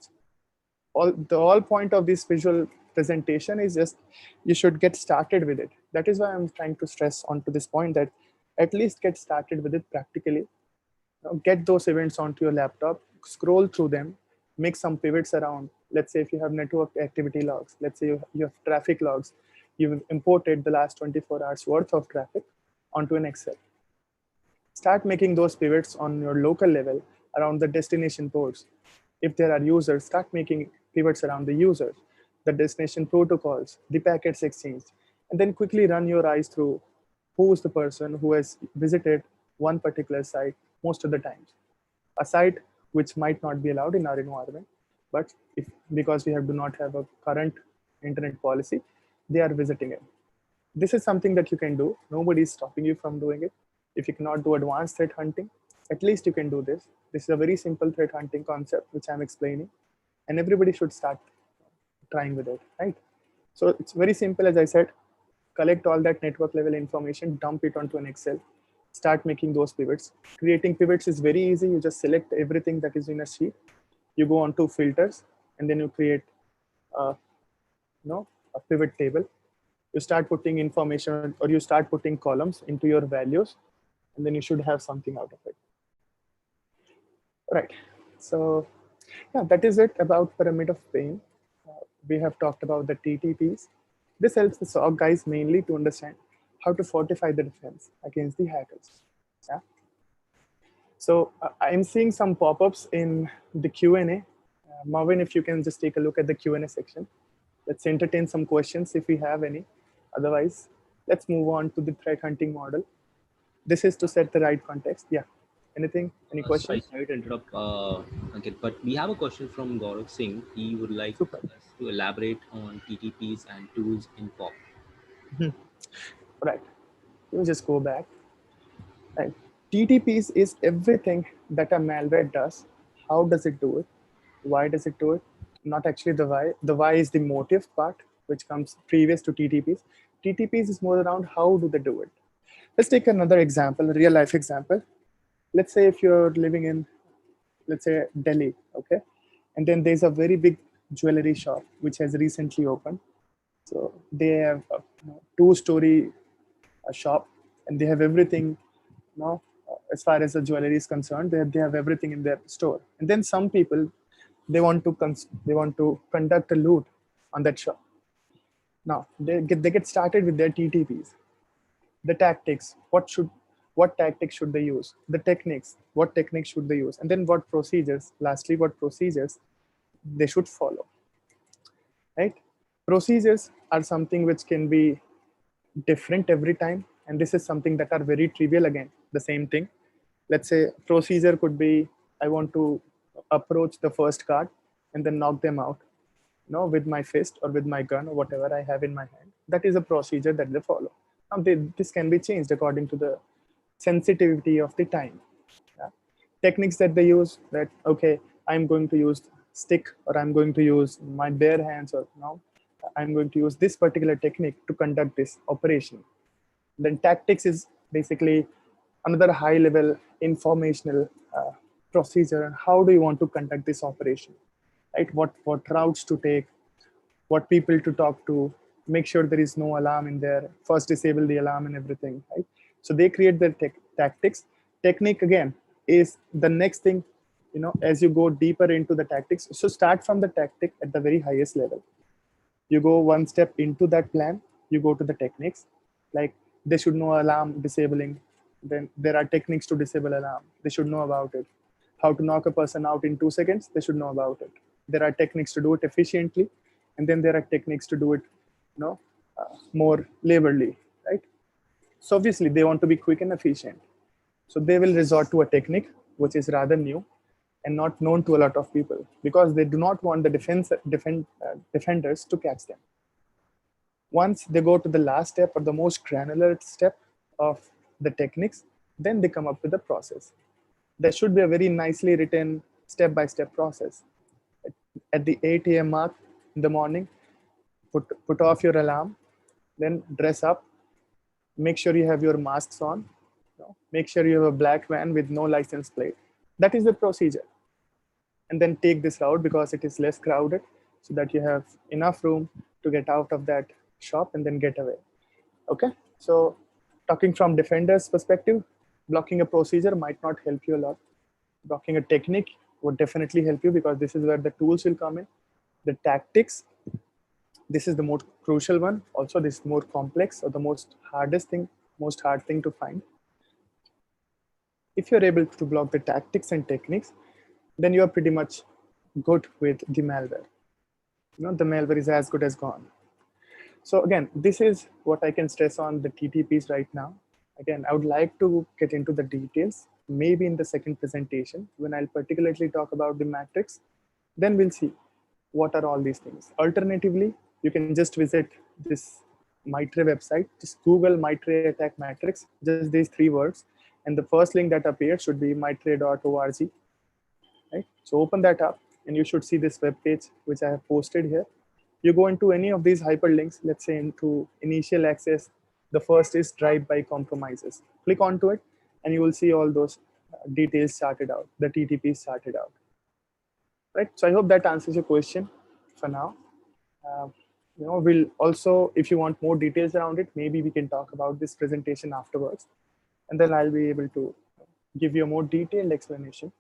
The whole point of this visual presentation is just you should get started with it. That is why I'm trying to stress onto this point, that at least get started with it practically. Get those events onto your laptop, scroll through them, make some pivots around. Let's say if you have network activity logs, let's say you have traffic logs, you've imported the last 24 hours worth of traffic onto an Excel. Start making those pivots on your local level around the destination ports. If there are users, start making pivots around the users, the destination protocols, the packets exchanged, and then quickly run your eyes through who's the person who has visited one particular site most of the times. A site which might not be allowed in our environment, but if because we do not have a current internet policy, they are visiting it. This is something that you can do. Nobody is stopping you from doing it. If you cannot do advanced threat hunting, at least you can do this. This is a very simple threat hunting concept which I'm explaining, and everybody should start trying with it, right? So it's very simple, as I said. Collect all that network level information, dump it onto an Excel, start making those pivots. Creating pivots is very easy. You just select everything that is in a sheet, you go on to filters, and then you create a pivot table. You start putting information, or you start putting columns into your values, and then you should have something out of it. Right. So yeah, that is it about pyramid of pain. We have talked about the TTPs. This helps the SOC guys mainly to understand how to fortify the defense against the hackers. Yeah. So I'm seeing some pop-ups in the Q&A. Marvin, if you can just take a look at the Q&A section. Let's entertain some questions if we have any. Otherwise, let's move on to the threat hunting model. This is to set the right context. Yeah. Anything? Any questions? Sorry to interrupt, Ankit, but we have a question from Gaurav Singh. He would like Super. us to elaborate on TTPs and tools in POP. Right. You just go back. Right. TTPs is everything that a malware does. How does it do it? Why does it do it? Not actually the why. The why is the motive part, which comes previous to TTPs. TTPs is more around how do they do it. Let's take another example, a real life example. Let's say if you're living in, let's say, Delhi, okay? And then there's a very big jewelry shop which has recently opened. So they have a two-story shop, and they have everything, as far as the jewelry is concerned, they have everything in their store. And then some people, they want to conduct a loot on that shop. Now they get started with their TTPs, the tactics. What tactics should they use? The techniques. What techniques should they use? And then what procedures? Lastly, what procedures they should follow? Right? Procedures are something which can be different every time, and this is something that are very trivial. Again, the same thing. Let's say procedure could be, I want to approach the first card and then knock them out, with my fist or with my gun or whatever I have in my hand. That is a procedure that they follow. Now this can be changed according to the sensitivity of the time. Yeah? Techniques that they use, that okay, I'm going to use stick, or I'm going to use my bare hands, or I'm going to use this particular technique to conduct this operation. Then tactics is basically another high level informational procedure, and how do you want to conduct this operation, right? What routes to take, what people to talk to, make sure there is no alarm in there, first disable the alarm and everything, right? So they create their tactics. Technique again is the next thing, as you go deeper into the tactics. So start from the tactic at the very highest level. You go one step into that plan, you go to the techniques, like they should know alarm disabling. Then there are techniques to disable alarm, they should know about it. How to knock a person out in 2 seconds, they should know about it. There are techniques to do it efficiently, and then there are techniques to do it more laborly, right? So obviously they want to be quick and efficient, so they will resort to a technique which is rather new and not known to a lot of people, because they do not want the defenders to catch them. Once they go to the last step, or the most granular step of the techniques, then they come up with a process. There should be a very nicely written step-by-step process. At the 8 a.m. mark in the morning, put off your alarm, then dress up, make sure you have your masks on, make sure you have a black van with no license plate. That is the procedure. And then take this route because it is less crowded, so that you have enough room to get out of that shop and then get away. Okay, so talking from defender's perspective, blocking a procedure might not help you a lot. Blocking a technique would definitely help you, because this is where the tools will come in. The tactics, this is the most crucial one. Also, this is more complex, or the most hard thing to find. If you're able to block the tactics and techniques, then you are pretty much good with the malware. The malware is as good as gone. So again, this is what I can stress on the TTPs right now. Again, I would like to get into the details, maybe in the second presentation, when I'll particularly talk about the matrix. Then we'll see what are all these things. Alternatively, you can just visit this Mitre website, just Google Mitre attack matrix, just these 3 words. And the first link that appears should be mitre.org. Right? So open that up, and you should see this web page, which I have posted here. You go into any of these hyperlinks, let's say into initial access, the first is drive by compromises. Click onto it and you will see all those details charted out, the TTPs charted out. Right. So I hope that answers your question for now. Uh, we'll also, if you want more details around it, maybe we can talk about this presentation afterwards. And then I'll be able to give you a more detailed explanation,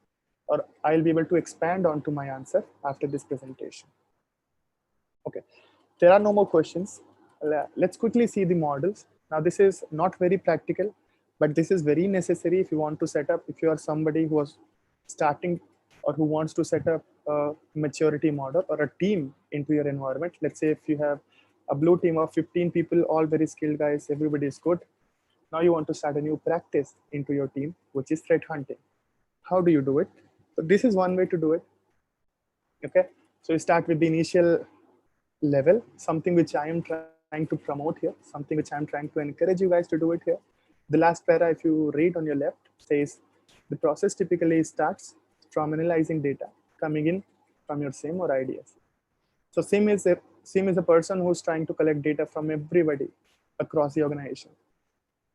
or I'll be able to expand onto my answer after this presentation. Okay, there are no more questions. Let's quickly see the models. Now, this is not very practical, but this is very necessary if you want to set up, if you are somebody who was starting or who wants to set up a maturity model or a team into your environment. Let's say if you have a blue team of 15 people, all very skilled guys, everybody is good. Now you want to start a new practice into your team, which is threat hunting. How do you do it? So this is one way to do it. Okay, so you start with the initial level, something which I am trying to promote here, something which I'm trying to encourage you guys to do it here. The last para, if you read on your left, says the process typically starts from analyzing data coming in from your SIEM or IDS. So SIEM is a person who's trying to collect data from everybody across the organization.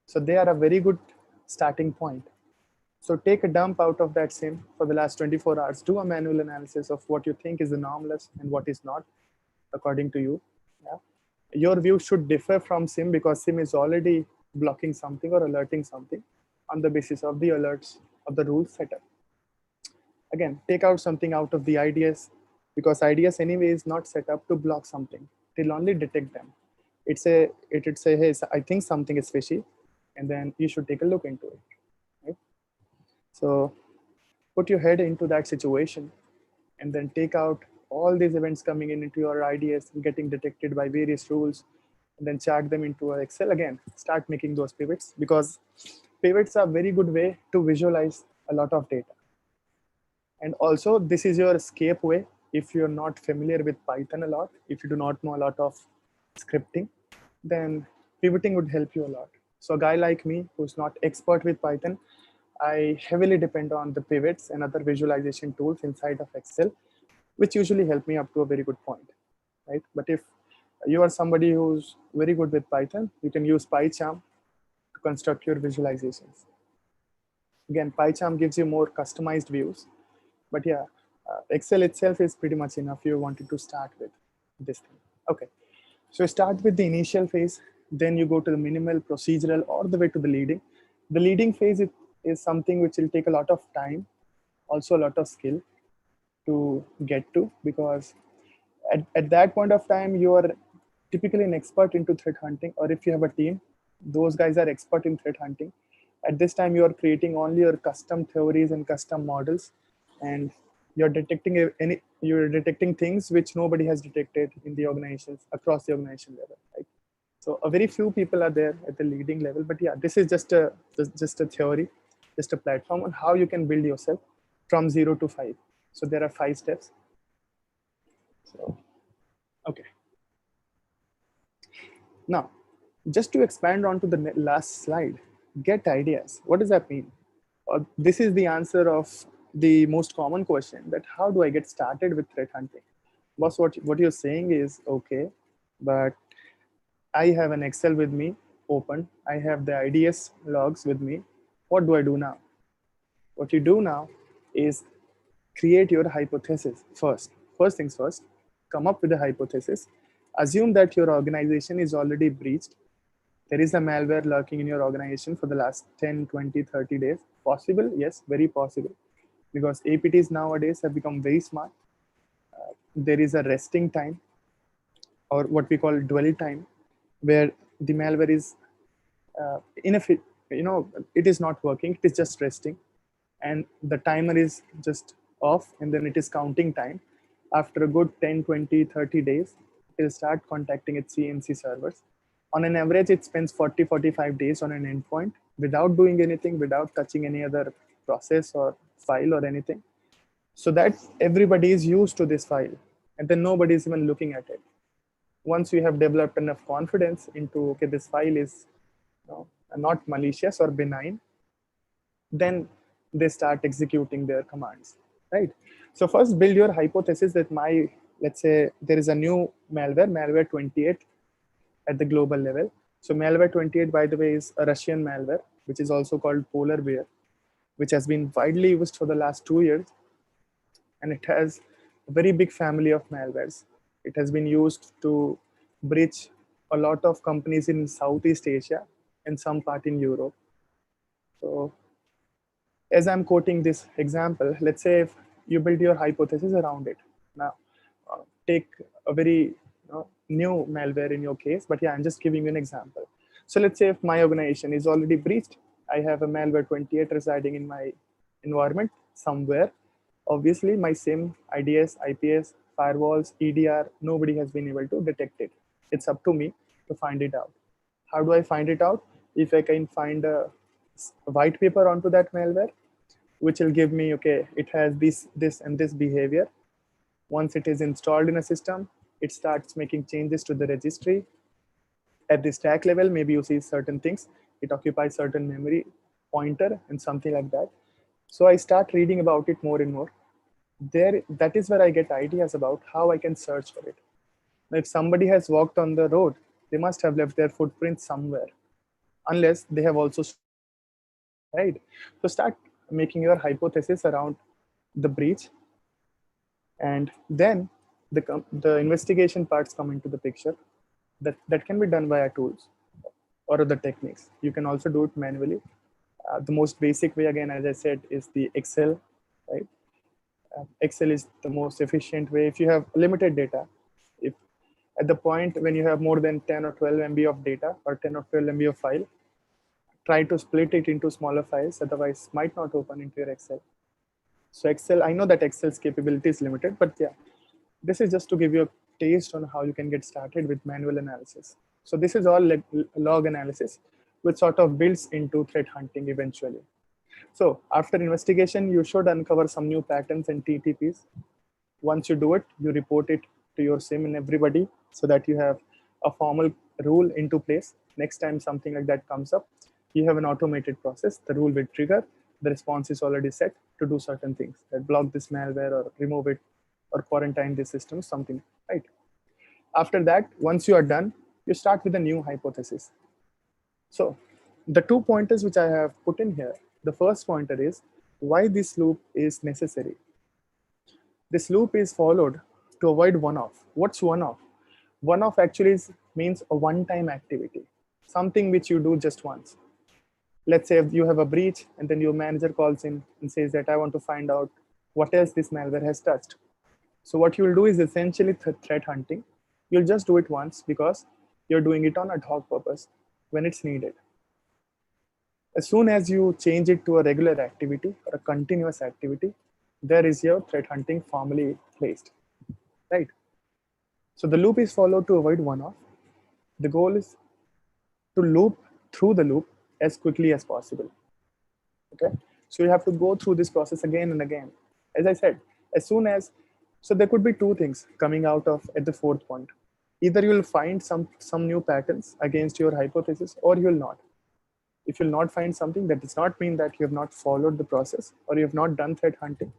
So they are a very good starting point. So take a dump out of that SIEM for the last 24 hours, do a manual analysis of what you think is anomalous and what is not, according to you. Yeah. Your view should differ from SIEM because SIEM is already blocking something or alerting something on the basis of the alerts of the rule setup. Again, take out something out of the IDS because IDS anyway is not set up to block something. It will only detect them. It would say, hey, I think something is fishy, and then you should take a look into it. Right? So put your head into that situation and then take out all these events coming in into your IDS and getting detected by various rules, and then chart them into Excel. Again, start making those pivots because pivots are a very good way to visualize a lot of data. And also this is your escape way if you're not familiar with Python a lot, if you do not know a lot of scripting, then pivoting would help you a lot. So a guy like me who's not expert with Python, I heavily depend on the pivots and other visualization tools inside of Excel, which usually help me up to a very good point, right? But if you are somebody who's very good with Python, you can use Paytm to construct your visualizations. Again, Paytm gives you more customized views, but yeah, Excel itself is pretty much enough if you wanted to start with this thing. Okay, so start with the initial phase, then you go to the minimal, procedural, all the way to the leading. The leading phase is something which will take a lot of time, also a lot of skill to get to, because at that point of time, you are typically an expert into threat hunting, or if you have a team, those guys are expert in threat hunting. At this time, you are creating only your custom theories and custom models, and you're detecting things which nobody has detected in the organizations across the organization level, right? So a very few people are there at the leading level, but yeah, this is just a theory, just a platform on how you can build yourself from 0 to 5. So there are 5 steps. So, okay. Now, just to expand onto the last slide, get ideas. What does that mean? This is the answer of the most common question, that how do I get started with threat hunting? Boss, what you're saying is okay, but I have an Excel with me open. I have the IDS logs with me. What do I do now? What you do now is create your hypothesis first. First things first, come up with a hypothesis. Assume that your organization is already breached. There is a malware lurking in your organization for the last 10, 20, 30 days. Possible? Yes, very possible. Because APTs nowadays have become very smart. There is a resting time, or what we call dwell time, where the malware is it is not working, it is just resting, and the timer is just off, and then it is counting time. After a good 10, 20, 30 days, it will start contacting its CMC servers. On an average, it spends 40, 45 days on an endpoint without doing anything, without touching any other process or file or anything. So that everybody is used to this file, and then nobody is even looking at it. Once you have developed enough confidence into, okay, this file is not malicious or benign, then they start executing their commands, right? So first build your hypothesis that my let's say there is a new malware 28 at the global level. So malware 28, by the way, is a Russian malware, which is also called polar bear, which has been widely used for the last 2 years. And it has a very big family of malwares. It has been used to breach a lot of companies in Southeast Asia and some part in Europe. So as I'm quoting this example, let's say if you build your hypothesis around it. Now, take a very new malware in your case, but yeah, I'm just giving you an example. So let's say if my organization is already breached, I have a malware 28 residing in my environment somewhere. Obviously, my SIEM, IDS, IPS, firewalls, EDR, nobody has been able to detect it. It's up to me to find it out. How do I find it out? If I can find a white paper onto that malware, which will give me, okay, it has this, and this behavior. Once it is installed in a system, it starts making changes to the registry. At the stack level, maybe you see certain things. It occupies certain memory pointer and something like that. So I start reading about it more and more. That is where I get ideas about how I can search for it. Now, if somebody has walked on the road, they must have left their footprint somewhere, unless they have also stolen it, right? So start making your hypothesis around the breach, and then the investigation parts come into the picture. That can be done via tools or other techniques. You can also do it manually. The most basic way, again, as I said, is the Excel, right? Excel is the most efficient way. If you have limited data, if at the point when you have more than 10 or 12 MB of data or 10 or 12 MB of file, try to split it into smaller files, otherwise might not open into your Excel. So Excel, I know that Excel's capability is limited, but yeah, this is just to give you a taste on how you can get started with manual analysis. So this is all like log analysis, which sort of builds into threat hunting eventually. So after investigation, you should uncover some new patterns and TTPs. Once you do it, you report it to your SIM and everybody so that you have a formal rule into place. Next time something like that comes up, you have an automated process. The rule will trigger. The response is already set to do certain things, that block this malware or remove it or quarantine this system, something, right? After that, once you are done, you start with a new hypothesis. So the 2 pointers which I have put in here, the first pointer is why this loop is necessary. This loop is followed to avoid one-off. What's one-off? One-off actually means a one-time activity, something which you do just once. Let's say you have a breach and then your manager calls in and says that I want to find out what else this malware has touched. So what you'll do is essentially threat hunting. You'll just do it once because you're doing it on ad hoc purpose when it's needed. As soon as you change it to a regular activity or a continuous activity, there is your threat hunting formally placed, right? So the loop is followed to avoid one-off. The goal is to loop through the loop as quickly as possible, okay? So you have to go through this process again and again. As I said, as soon as, so there could be two things coming out of at the fourth point. Either you'll find some new patterns against your hypothesis or you'll not. If you'll not find something, that does not mean that you have not followed the process or you have not done threat hunting.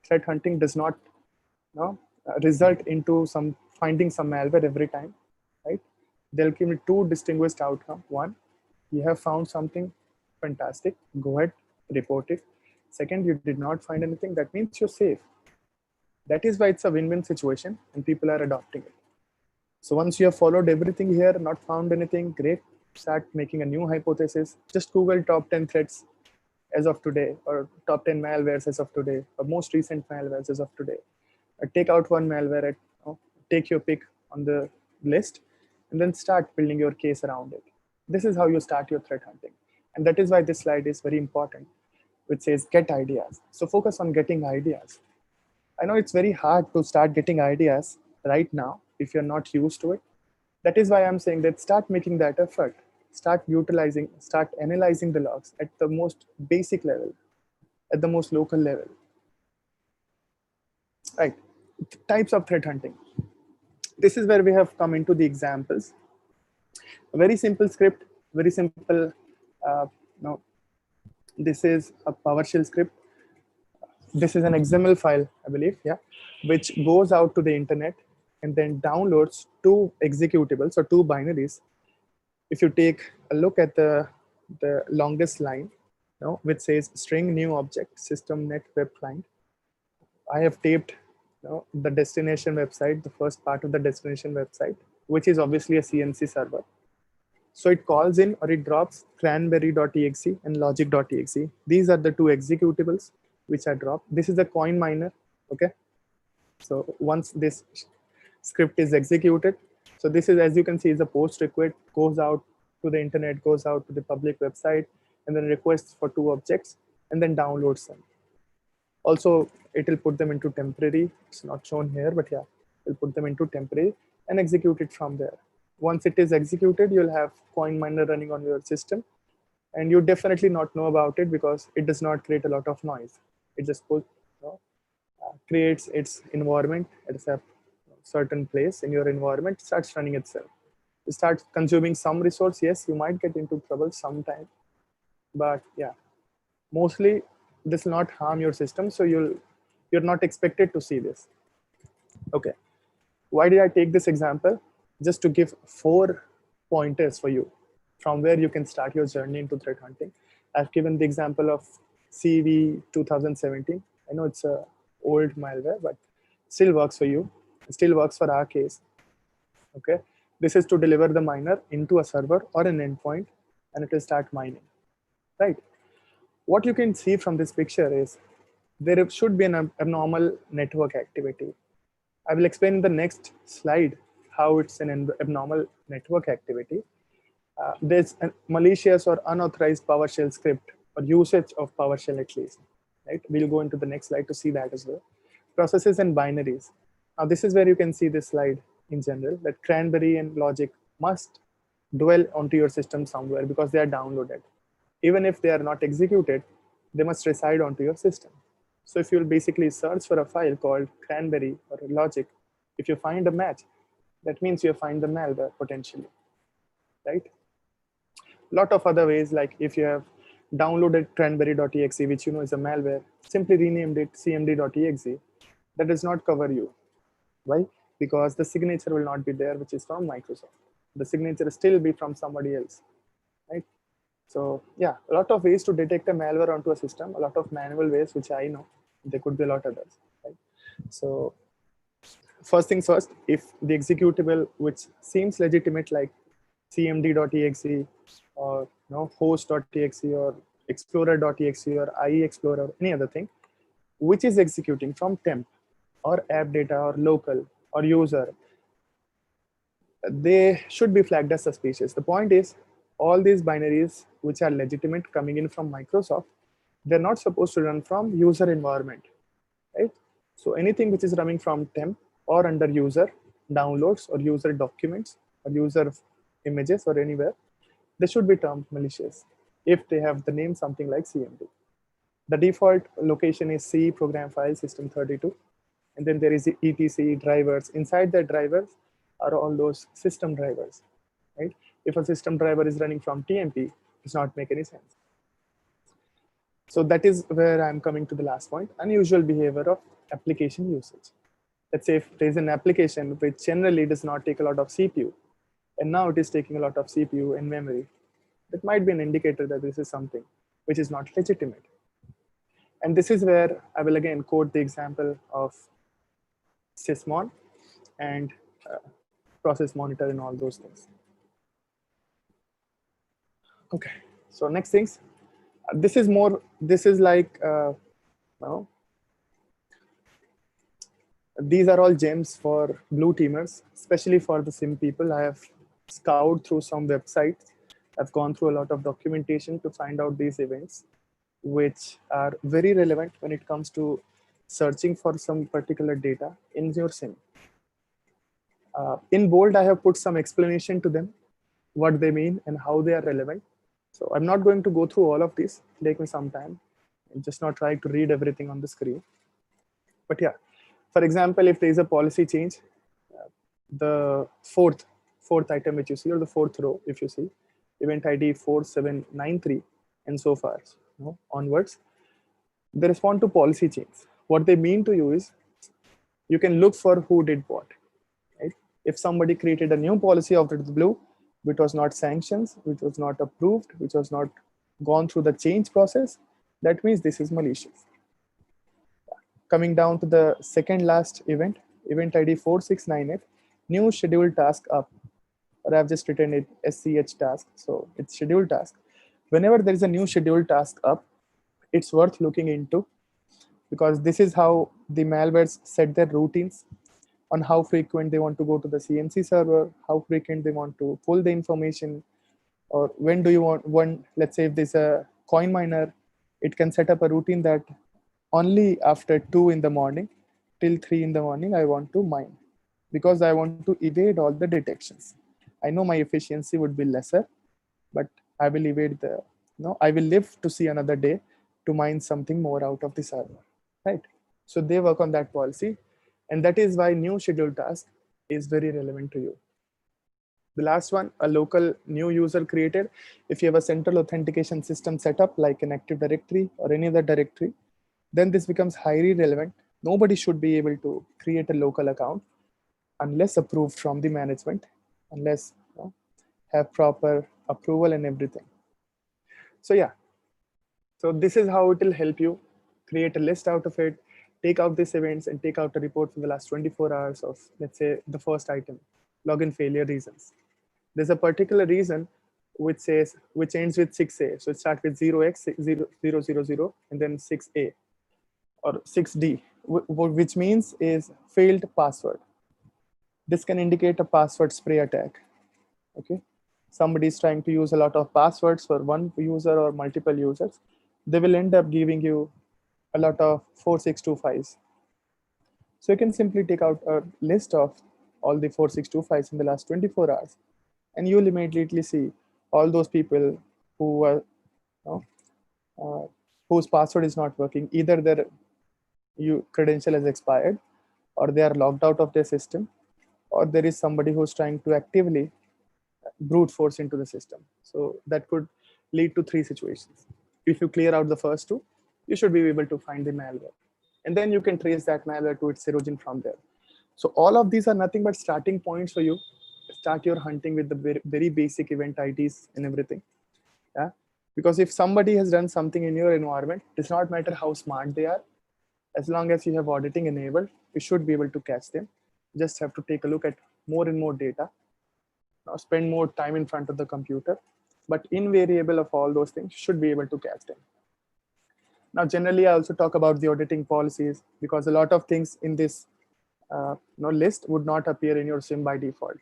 Threat hunting does not result into finding some malware every time, right? They'll give me two distinguished outcomes. One, you have found something fantastic, go ahead, report it. Second, you did not find anything, that means you're safe. That is why it's a win-win situation and people are adopting it. So once you have followed everything here, not found anything, great, start making a new hypothesis. Just Google top 10 threats as of today, or top 10 malwares as of today, or most recent malwares as of today. Take out one malware, take your pick on the list, and then start building your case around it. This is how you start your threat hunting. And that is why this slide is very important, which says get ideas. So focus on getting ideas. I know it's very hard to start getting ideas right now if you're not used to it. That is why I'm saying that start making that effort. Start utilizing, start analyzing the logs at the most basic level, at the most local level. Right. Types of threat hunting. This is where we have come into the examples. A very simple script, very simple. No, this is a PowerShell script. This is an XML file, I believe, yeah, which goes out to the internet and then downloads two executables or two binaries. If you take a look at the longest line, which says string new object system net web client, I have taped the destination website, the first part of the destination website, which is obviously a CNC server. So it calls in or it drops cranberry.exe and logic.exe. These are the two executables which are dropped. This is a coin miner. Okay. So once this script is executed, so this is, as you can see, is a post request, goes out to the internet, goes out to the public website, and then requests for two objects and then downloads them. Also, it will put them into temporary. It's not shown here, but yeah, we'll put them into temporary and execute it from there. Once it is executed, you'll have coin miner running on your system, and you definitely not know about it because it does not create a lot of noise. It just creates its environment at a certain place in your environment, starts running itself. It starts consuming some resource. Yes, you might get into trouble sometime, but yeah, mostly this will not harm your system. So you're not expected to see this. Okay. Why did I take this example? Just to give 4 pointers for you from where you can start your journey into threat hunting. I've given the example of CV 2017. I know it's a old malware, but still works for you. It still works for our case. Okay. This is to deliver the miner into a server or an endpoint, and it will start mining, right? What you can see from this picture is there should be an abnormal network activity. I will explain in the next slide how it's an abnormal network activity. There's a malicious or unauthorized PowerShell script or usage of PowerShell at least, right? We'll go into the next slide to see that as well. Processes and binaries. Now this is where you can see this slide in general, that Cranberry and Logic must dwell onto your system somewhere because they are downloaded. Even if they are not executed, they must reside onto your system. So if you'll basically search for a file called Cranberry or Logic, if you find a match, that means you find the malware potentially, right? A lot of other ways, like if you have downloaded cranberry.exe, which you know is a malware, simply renamed it cmd.exe, that does not cover you. Why? Because the signature will not be there, which is from Microsoft. The signature will still be from somebody else, right? So yeah, a lot of ways to detect a malware onto a system, a lot of manual ways, which I know. There could be a lot of others, right? So first things first, if the executable, which seems legitimate, like cmd.exe or host.exe or explorer.exe or IE Explorer, any other thing, which is executing from temp or app data or local or user, they should be flagged as suspicious. The point is, all these binaries which are legitimate coming in from Microsoft, they're not supposed to run from user environment, right? So anything which is running from temp or under user downloads or user documents or user images or anywhere, they should be termed malicious if they have the name something like CMD. The default location is C program file system32, and then there is the etc drivers. Inside the drivers are all those system drivers, right? If a system driver is running from TMP, it does not make any sense. So that is where I'm coming to the last point, unusual behavior of application usage. Let's say if there's an application which generally does not take a lot of CPU, and now it is taking a lot of CPU and memory, that might be an indicator that this is something which is not legitimate. And this is where I will again quote the example of Sysmon and process monitor and all those things. Okay, so next things. This is like, these are all gems for blue teamers, especially for the SIM people. I have scoured through some websites. I've gone through a lot of documentation to find out these events, which are very relevant when it comes to searching for some particular data in your SIM. In bold, I have put some explanation to them, what they mean and how they are relevant. So I'm not going to go through all of these. Take me some time. I'm just not trying to read everything on the screen. But yeah, for example, if there is a policy change, the fourth item which you see, or the fourth row, if you see, event ID 4793 and so far onwards, they respond to policy change. What they mean to you is, you can look for who did what. If somebody created a new policy out of the blue, which was not sanctions, which was not approved, which was not gone through the change process, that means this is malicious. Coming down to the second last event, event ID 4698, new scheduled task up, or I've just written it SCH task. So it's scheduled task. Whenever there is a new scheduled task up, it's worth looking into, because this is how the malwares set their routines on how frequent they want to go to the CMC server, how frequent they want to pull the information, or when do you want one. Let's say if there's a coin miner, it can set up a routine that only after 2 in the morning till 3 in the morning I want to mine, because I want to evade all the detections. I know my efficiency would be lesser, but I will evade the, I will live to see another day to mine something more out of the server, right? So they work on that policy, and that is why new scheduled task is very relevant to you. The last one, a local new user created. If you have a central authentication system set up like an Active Directory or any other directory, then this becomes highly relevant. Nobody should be able to create a local account unless approved from the management, unless have proper approval and everything. So yeah, so this is how it will help you create a list out of it, take out these events and take out a report for the last 24 hours of, let's say, the first item, login failure reasons. There's a particular reason which ends with 6A. So it starts with 0x0000 and then 6A or 6D, which means is failed password. This can indicate a password spray attack. Okay, somebody is trying to use a lot of passwords for one user or multiple users. They will end up giving you a lot of 4625s. So you can simply take out a list of all the 4625s in the last 24 hours, and you will immediately see all those people who are, whose password is not working. Either their credential has expired, or they are logged out of their system, or there is somebody who's trying to actively brute force into the system. So that could lead to 3 situations. If you clear out the first 2, you should be able to find the malware, and then you can trace that malware to its origin from there. So all of these are nothing but starting points for you. Start your hunting with the very, very basic event IDs and everything. Yeah, because if somebody has done something in your environment, it does not matter how smart they are. As long as you have auditing enabled, you should be able to catch them. Just have to take a look at more and more data. Now spend more time in front of the computer, but invariable of all those things, you should be able to catch them. Now, generally, I also talk about the auditing policies, because a lot of things in this list would not appear in your SIEM by default,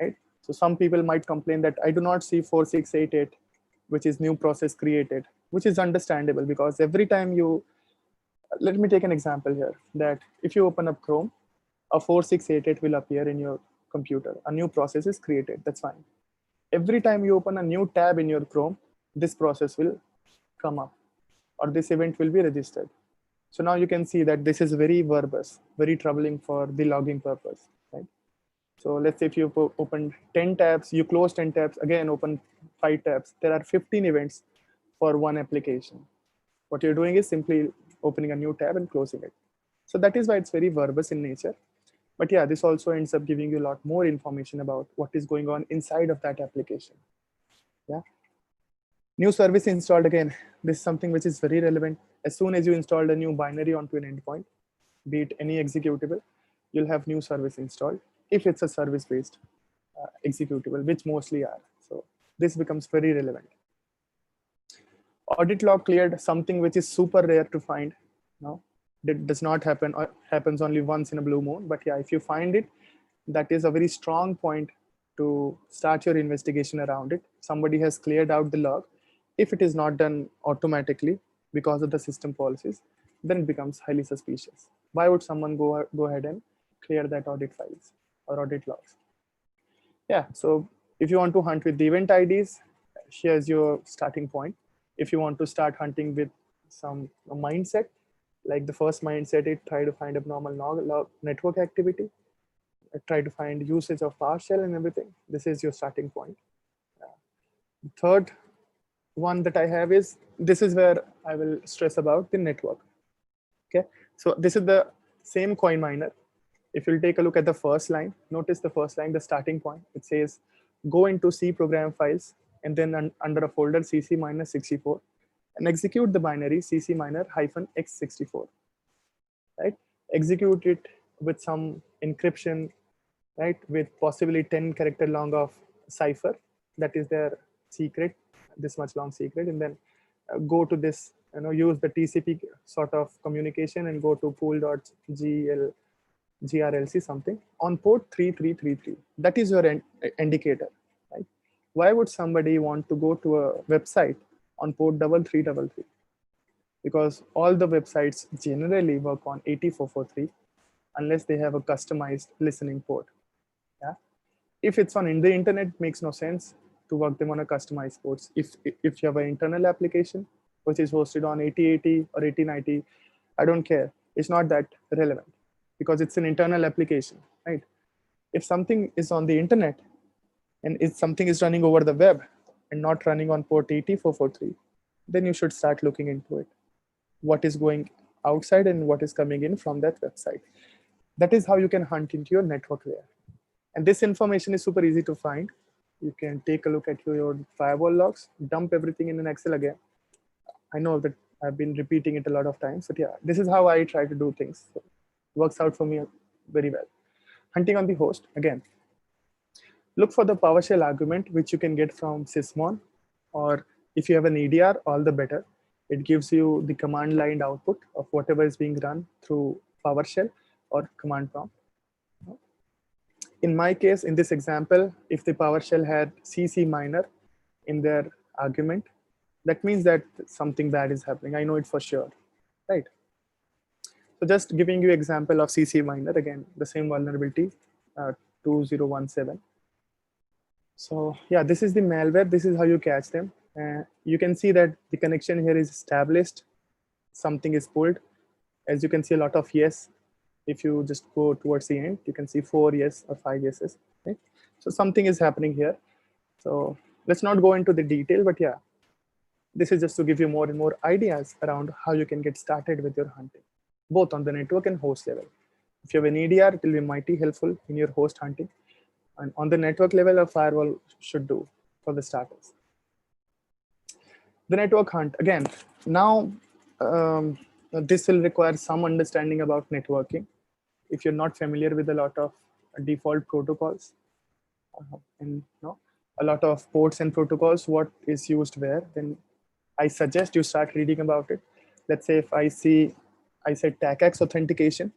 right? So some people might complain that I do not see 4688, which is new process created, which is understandable, because every time you, let me take an example here, that if you open up Chrome, a 4688 will appear in your computer. A new process is created, that's fine. Every time you open a new tab in your Chrome, this process will come up, or this event will be registered. So now you can see that this is very verbose, very troubling for the logging purpose, right? So let's say if you open 10 tabs, you close 10 tabs, again open 5 tabs, there are 15 events for one application. What you're doing is simply opening a new tab and closing it. So that is why it's very verbose in nature. But yeah, this also ends up giving you a lot more information about what is going on inside of that application. Yeah. New service installed, again, this is something which is very relevant. As soon as you installed a new binary onto an endpoint, be it any executable, you'll have new service installed if it's a service-based executable, which mostly are. So this becomes very relevant. Audit log cleared, something which is super rare to find. No, that does not happen, or happens only once in a blue moon. But yeah, if you find it, that is a very strong point to start your investigation around it. Somebody has cleared out the log. If it is not done automatically because of the system policies, then it becomes highly suspicious. Why would someone go ahead and clear that audit files or audit logs? Yeah, so if you want to hunt with the event IDs, here's your starting point. If you want to start hunting with some mindset, like the first mindset, it try to find abnormal network activity, try to find usage of PowerShell and everything. This is your starting point. Third one that I have is, this is where I will stress about the network. Okay, so this is the same coin miner. If you'll take a look at the first line, notice the first line, the starting point, it says go into C program files and then under a folder cc-64 and execute the binary cc-x64, right? Execute it with some encryption, right? With possibly 10 character long of cipher, that is their secret, this much long secret, and then go to this, use the TCP sort of communication and go to pool.grlc something on port 3333. That is your indicator, right? Why would somebody want to go to a website on port 3333? Because all the websites generally work on 8443 unless they have a customized listening port. Yeah. If it's on in the internet, it makes no sense to work them on a customized ports. If you have an internal application which is hosted on 8080 or 8090, I don't care. It's not that relevant because it's an internal application, right? If something is on the internet and if something is running over the web and not running on port 8443, then you should start looking into it. What is going outside and what is coming in from that website. That is how you can hunt into your network layer. And this information is super easy to find. You can take a look at your firewall logs, dump everything in an Excel again. I know that I've been repeating it a lot of times, but yeah, this is how I try to do things. So it works out for me very well. Hunting on the host, again, look for the PowerShell argument, which you can get from Sysmon, or if you have an EDR, all the better. It gives you the command line output of whatever is being run through PowerShell or command prompt. In my case, in this example, if the PowerShell had CC minor in their argument, that means that something bad is happening. I know it for sure, right? So just giving you example of CC minor, again, the same vulnerability, 2017. So yeah, this is the malware. This is how you catch them. You can see that the connection here is established. Something is pulled. As you can see, a lot of yes. If you just go towards the end, you can see 4 yes or 5 yeses. Okay? So something is happening here. So let's not go into the detail, but yeah, this is just to give you more and more ideas around how you can get started with your hunting, both on the network and host level. If you have an EDR, it will be mighty helpful in your host hunting. And on the network level, a firewall should do for the starters. The network hunt, again, now this will require some understanding about networking. If you're not familiar with a lot of default protocols and a lot of ports and protocols, what is used where, then I suggest you start reading about it. Let's say if I said TACAX authentication,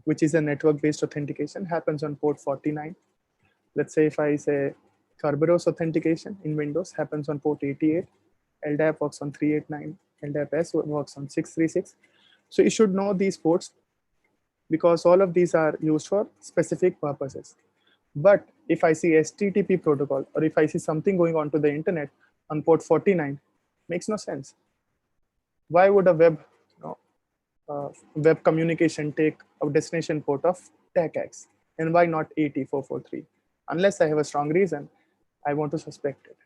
which is a network-based authentication, happens on port 49. Let's say if I say Kerberos authentication in Windows happens on port 88. LDAP works on 389. LDAP-S works on 636. So you should know these ports because all of these are used for specific purposes. But if I see HTTP protocol or if I see something going on to the internet on port 49, makes no sense. Why would a web communication take a destination port of TACAX? And why not 8443? Unless I have a strong reason, I want to suspect it.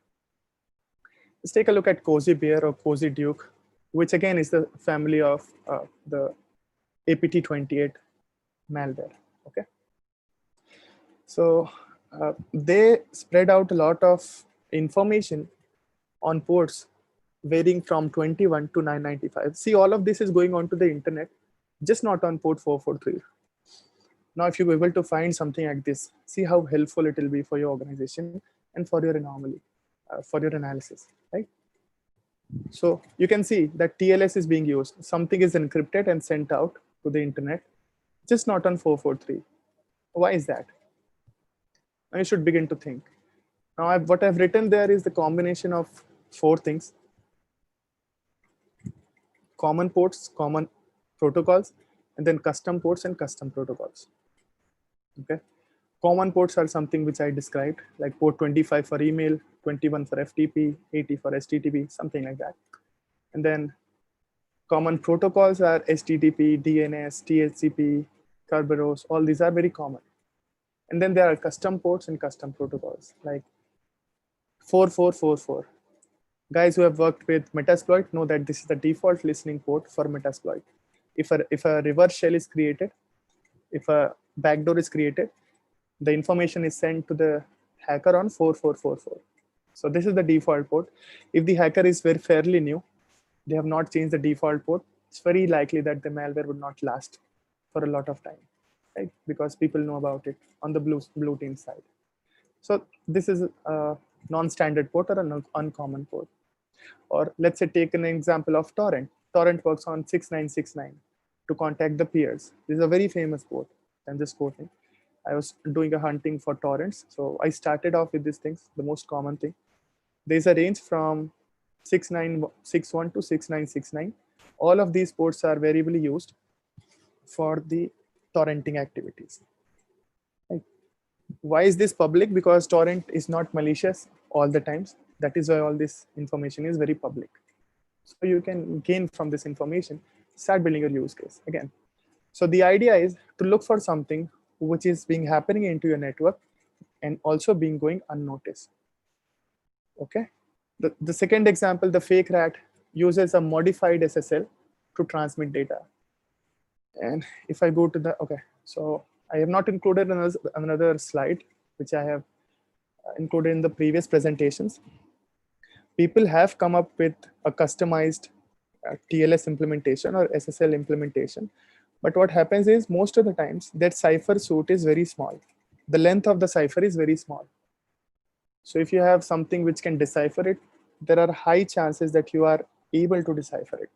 Let's take a look at Cozy Bear or Cozy Duke, which again is the family of the APT28 malware. Okay, so they spread out a lot of information on ports varying from 21 to 995. See, all of this is going on to the internet, just not on port 443. Now, if you're able to find something like this, see how helpful it will be for your organization and for your anomaly, for your analysis, right? So you can see that TLS is being used. Something is encrypted and sent out to the internet, just not on 443. Why is that? Now you should begin to think. Now, what I've written there is the combination of 4 things: common ports, common protocols, and then custom ports and custom protocols. Okay, common ports are something which I described, like port 25 for email, 21 for FTP, 80 for HTTP, something like that. And then common protocols are HTTP, DNS, TCP, Kerberos. All these are very common. And then there are custom ports and custom protocols, like 4444. Guys who have worked with Metasploit know that this is the default listening port for Metasploit. If a reverse shell is created, if a backdoor is created, the information is sent to the hacker on 4444. So this is the default port. If the hacker is very fairly new, they have not changed the default port, it's very likely that the malware would not last for a lot of time, right? Because people know about it on the blue team side. So this is a non-standard port or an uncommon port. Or let's say take an example of torrent. Torrent works on 6969 to contact the peers. This is a very famous port. I'm just quoting. I was doing a hunting for torrents. So I started off with these things, the most common thing. There's a range from 6961 to 6969. All of these ports are variably used for the torrenting activities. Right? Why is this public? Because torrent is not malicious all the times. That is why all this information is very public. So you can gain from this information, start building your use case again. So the idea is to look for something which is being happening into your network and also being going unnoticed. Okay. The second example, the fake rat uses a modified SSL to transmit data. And if I go to the, okay, so I have not included another slide, which I have included in the previous presentations. People have come up with a customized TLS implementation or SSL implementation. But what happens is most of the times that cipher suite is very small. The length of the cipher is very small. So if you have something which can decipher it, there are high chances that you are able to decipher it.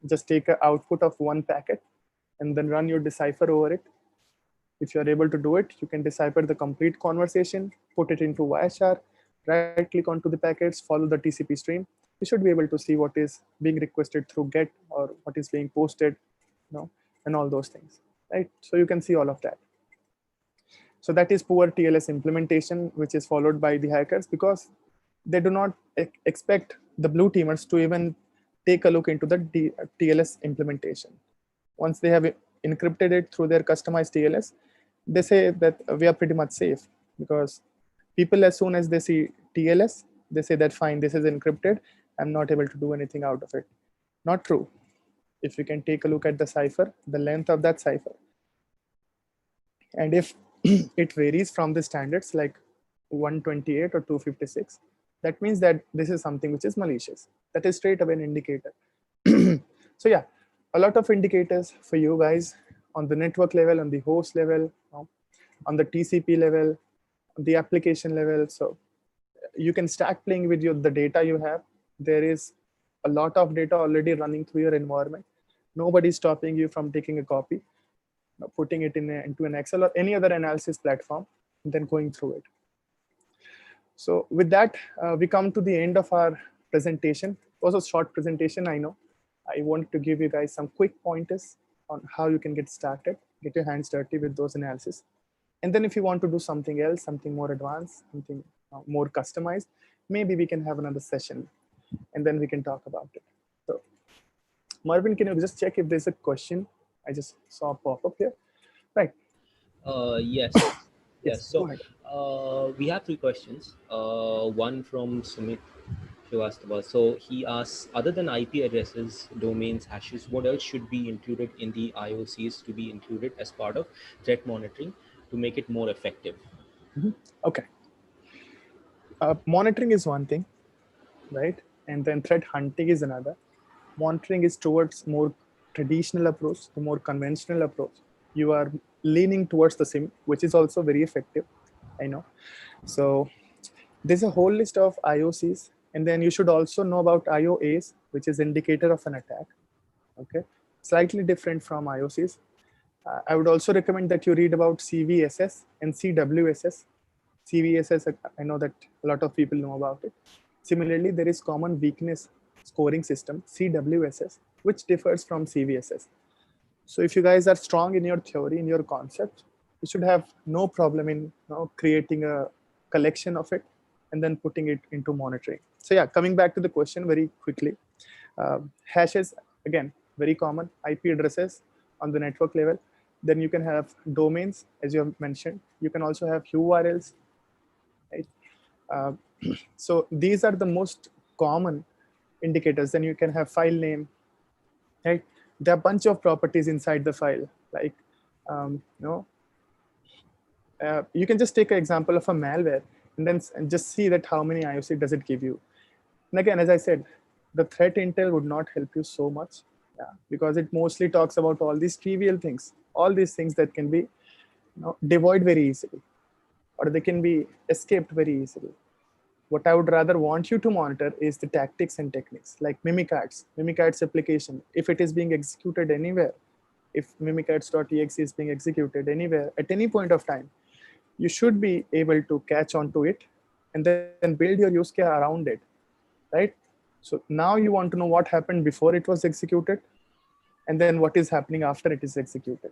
Just take an output of one packet and then run your decipher over it. If you're able to do it, you can decipher the complete conversation, put it into Wireshark, right click onto the packets, follow the TCP stream. You should be able to see what is being requested through GET or what is being posted, and all those things, right? So you can see all of that. So that is poor TLS implementation, which is followed by the hackers because they do not expect the blue teamers to even take a look into the TLS implementation. Once they have encrypted it through their customized TLS, they say that we are pretty much safe because people, as soon as they see TLS, they say that fine, this is encrypted. I'm not able to do anything out of it. Not true. If you can take a look at the cipher, the length of that cipher, and if it varies from the standards like 128 or 256, that means that this is something which is malicious. That is straight away an indicator. So yeah, a lot of indicators for you guys on the network level, on the host level, on the TCP level, on the application level. So you can start playing with the data you have. There is a lot of data already running through your environment. Nobody's stopping you from taking a copy, putting it into an Excel or any other analysis platform, and then going through it. So with that, we come to the end of our presentation. It was a short presentation, I know. I want to give you guys some quick pointers on how you can get started, get your hands dirty with those analysis. And then if you want to do something else, something more advanced, something more customized, maybe we can have another session and then we can talk about it. So Marvin, can you just check if there's a question? I just saw a pop-up here. Right. Yes. Yes, So go ahead. we have three questions. One from Sumit Srivastava. So he asks, other than IP addresses, domains, hashes, what else should be included in the IOCs to be included as part of threat monitoring to make it more effective? Okay. Monitoring is one thing, right? And then threat hunting is another. Monitoring is towards more traditional approach, the more conventional approach. You are leaning towards the SIEM, which is also very effective, I know. So there's a whole list of IOCs, and then you should also know about IOAs, which is indicator of an attack. Okay, slightly different from IOCs. I would also recommend that you read about CVSS and CWSS. CVSS, I know that a lot of people know about it. Similarly, there is common weakness scoring system, CWSS, which differs from CVSS. So if you guys are strong in your theory, in your concept, you should have no problem in creating a collection of it and then putting it into monitoring. So yeah, coming back to the question very quickly. Hashes, again, very common. IP addresses on the network level. Then you can have domains, as you have mentioned. You can also have URLs, right? So these are the most common indicators. Then you can have file name, right? There are a bunch of properties inside the file, like You can just take an example of a malware and then just see that how many IOC does it give you. And again, as I said, the threat intel would not help you so much, yeah, because it mostly talks about all these trivial things, all these things that can be devoid very easily, or they can be escaped very easily. What I would rather want you to monitor is the tactics and techniques, like Mimikatz application. If it is being executed anywhere, if mimikatz.exe is being executed anywhere at any point of time, you should be able to catch on to it and then build your use case around it, right? So now you want to know what happened before it was executed and then what is happening after it is executed.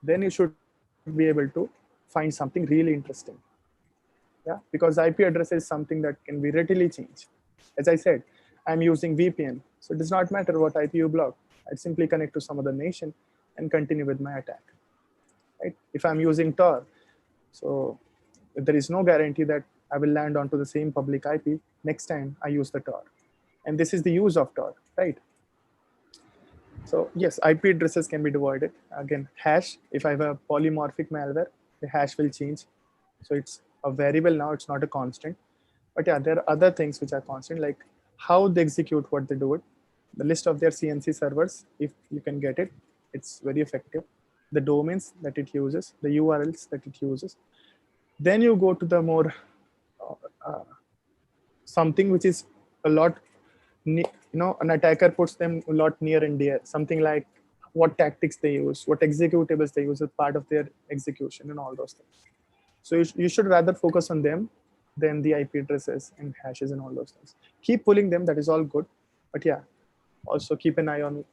Then you should be able to find something really interesting. Yeah, because IP address is something that can be readily changed. As I said, I'm using VPN, so it does not matter what IP you block. I'd simply connect to some other nation and continue with my attack. Right? If I'm using Tor, so there is no guarantee that I will land onto the same public IP next time I use the Tor. And this is the use of Tor, right? So yes, IP addresses can be divided. Again, hash, if I have a polymorphic malware, the hash will change. So it's a variable now, it's not a constant. But yeah, there are other things which are constant, like how they execute what they do it. The list of their CNC servers, if you can get it, it's very effective. The domains that it uses, the URLs that it uses. Then you go to the more something which is a lot, an attacker puts them a lot near and dear, something like what tactics they use, what executables they use as part of their execution and all those things. So you should rather focus on them than the IP addresses and hashes and all those things. Keep pulling them, that is all good. But yeah, also keep an eye on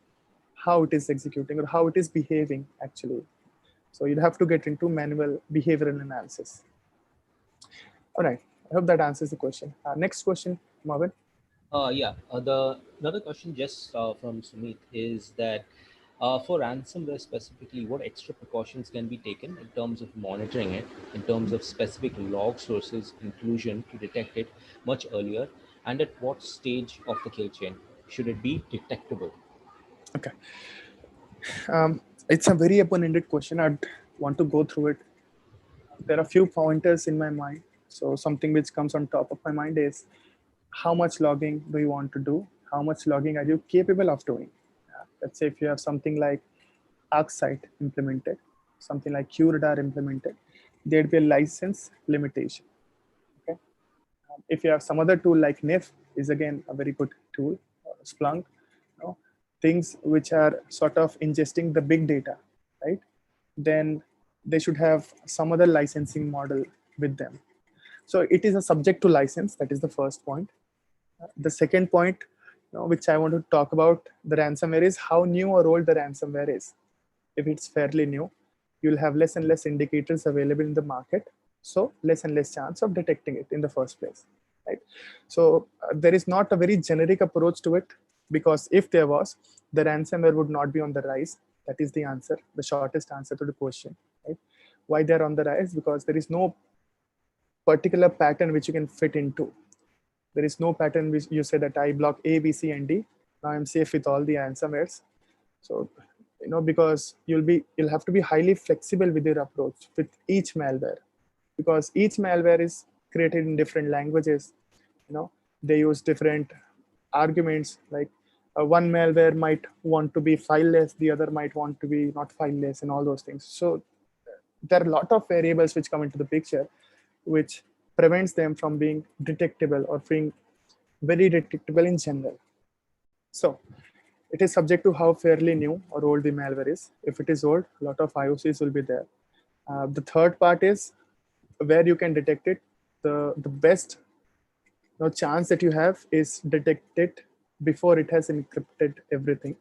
how it is executing or how it is behaving actually. So you'd have to get into manual behavioral analysis. All right, I hope that answers the question. Next question, Marvin. Yeah. The another question just from Sumit is that for ransomware specifically, what extra precautions can be taken in terms of monitoring it, in terms of specific log sources inclusion to detect it much earlier, and at what stage of the kill chain should it be detectable? Okay. It's a very open-ended question. I'd want to go through it. There are a few pointers in my mind. So something which comes on top of my mind is how much logging do you want to do? How much logging are you capable of doing? Let's say if you have something like ArcSight implemented, something like QRadar implemented, there'd be a license limitation. Okay. If you have some other tool like NIF is again a very good tool, Splunk, things which are sort of ingesting the big data, right? Then they should have some other licensing model with them. So it is a subject to license. That is the first point. The second point, which I want to talk about the ransomware is how new or old the ransomware is. If it's fairly new, you'll have less and less indicators available in the market. So less and less chance of detecting it in the first place, right? So there is not a very generic approach to it, because if there was, the ransomware would not be on the rise. That is the answer, the shortest answer to the question, right? Why they're on the rise? Because there is no particular pattern which you can fit into. There is no pattern which you say that I block A, B, C, and D. Now I'm safe with all the ransomwares. So, because you'll have to be highly flexible with your approach with each malware, because each malware is created in different languages. They use different arguments. Like one malware might want to be fileless, the other might want to be not fileless, and all those things. So there are a lot of variables which come into the picture, which prevents them from being detectable or being very detectable in general. So it is subject to how fairly new or old the malware is. If it is old, a lot of IOCs will be there. The third part is where you can detect it. The best chance that you have is detect it before it has encrypted everything.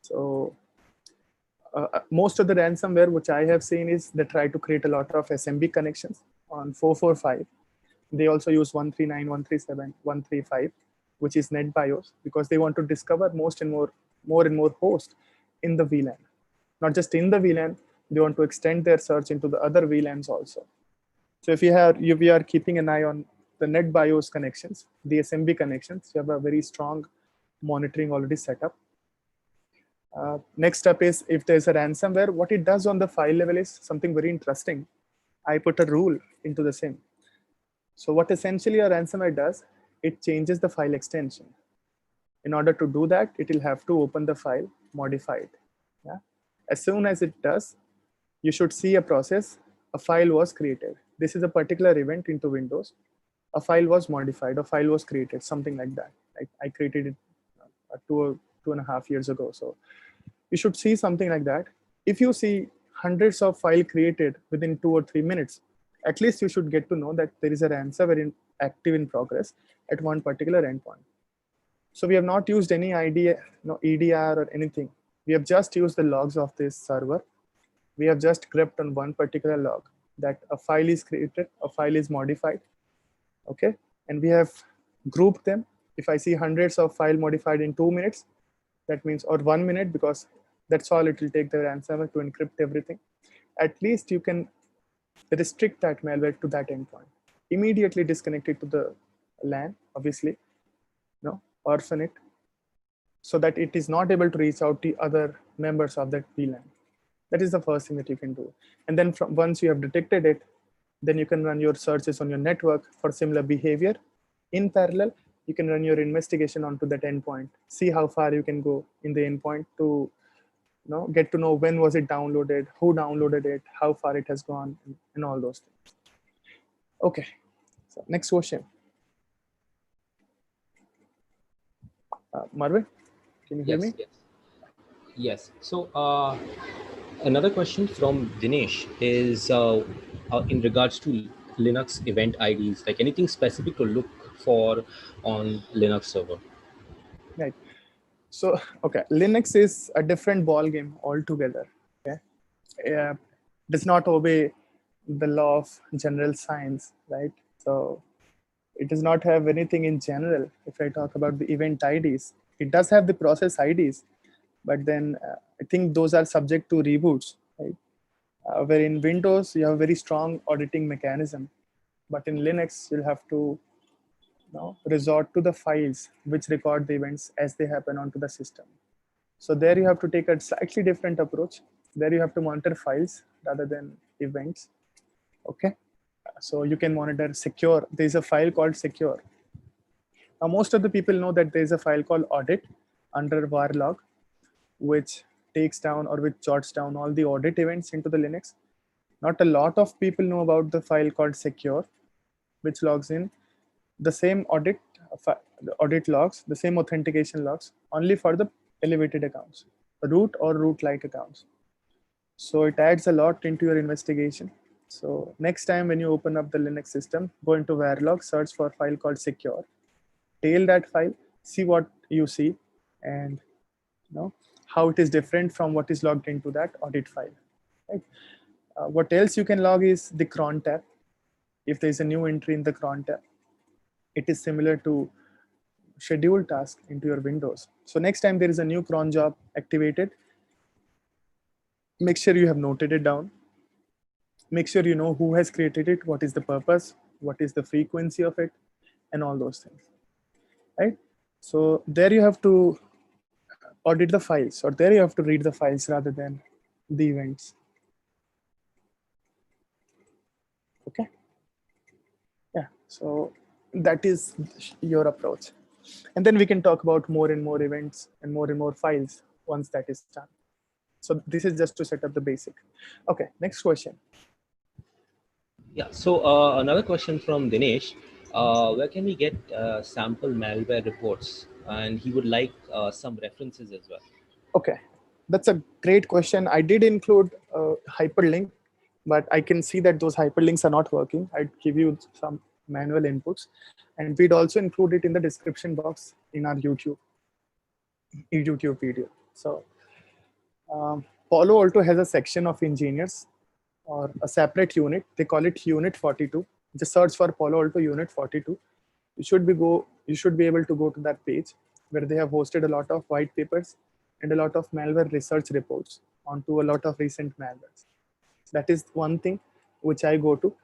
So most of the ransomware which I have seen is they try to create a lot of SMB connections on 445. They also use 139, 137, 135, which is NetBIOS, because they want to discover more and more hosts in the VLAN. Not just in the VLAN, they want to extend their search into the other VLANs also. So if we are keeping an eye on the NetBIOS connections, the SMB connections, you have a very strong monitoring already set up. Next up is if there's a ransomware, what it does on the file level is something very interesting. I put a rule into the SIEM. So what essentially a ransomware does, it changes the file extension. In order to do that, it will have to open the file, modify it. Yeah? As soon as it does, you should see a process, a file was created. This is a particular event into Windows. A file was modified, a file was created, something like that. I created it 2.5 years ago. So you should see something like that. If you see hundreds of files created within 2 or 3 minutes, at least you should get to know that there is a ransomware active in progress at one particular endpoint. So we have not used any EDR or anything. We have just used the logs of this server. We have just gripped on one particular log that a file is created, a file is modified. Okay, and we have grouped them. If I see hundreds of files modified in 2 minutes, that means, or 1 minute, because that's all it will take the ransomware to encrypt everything. At least you can restrict that malware to that endpoint. Immediately disconnect it to the LAN, obviously, orphan it, so that it is not able to reach out to other members of that VLAN. That is the first thing that you can do. And then once you have detected it, then you can run your searches on your network for similar behavior. In parallel, you can run your investigation onto that endpoint, see how far you can go in the endpoint to get to know when was it downloaded, who downloaded it, how far it has gone, and all those things. Okay, so next question. Marvin, can you hear me? Yes. So another question from Dinesh is in regards to Linux event IDs, like anything specific to look for on Linux server? Right. So, okay, Linux is a different ball game altogether. Okay, does not obey the law of general science, right? So it does not have anything in general. If I talk about the event IDs, it does have the process IDs, but then I think those are subject to reboots, right? Where in Windows, you have a very strong auditing mechanism, but in Linux, you'll have to resort to the files which record the events as they happen onto the system. So there you have to take a slightly different approach. There you have to monitor files rather than events. Okay, so you can monitor secure. There's a file called secure. Now most of the people know that there's a file called audit under var log, which takes down or which jots down all the audit events into the Linux. Not a lot of people know about the file called secure, which logs in the same audit logs, the same authentication logs, only for the elevated accounts, root or root-like accounts. So it adds a lot into your investigation. So next time when you open up the Linux system, go into varlog, search for a file called secure, tail that file, see what you see, and how it is different from what is logged into that audit file. Right? What else you can log is the cron tab. If there is a new entry in the cron tab, it is similar to schedule task into your Windows. So next time there is a new cron job activated, make sure you have noted it down. Make sure you know who has created it, what is the purpose, what is the frequency of it, and all those things, right? So there you have to audit the files, or there you have to read the files rather than the events. Okay. Yeah, so that is your approach. And then we can talk about more and more events and more files once that is done. So this is just to set up the basic. Okay, next question. Yeah, so another question from Dinesh. Where can we get sample malware reports? And he would like some references as well. Okay, that's a great question. I did include a hyperlink, but I can see that those hyperlinks are not working. I'd give you some manual inputs, and we'd also include it in the description box in our YouTube video. So Palo Alto has a section of engineers or a separate unit. They call it Unit 42. Just search for Palo Alto Unit 42. You should be able to go to that page where they have hosted a lot of white papers and a lot of malware research reports onto a lot of recent malwares. That is one thing which I go to.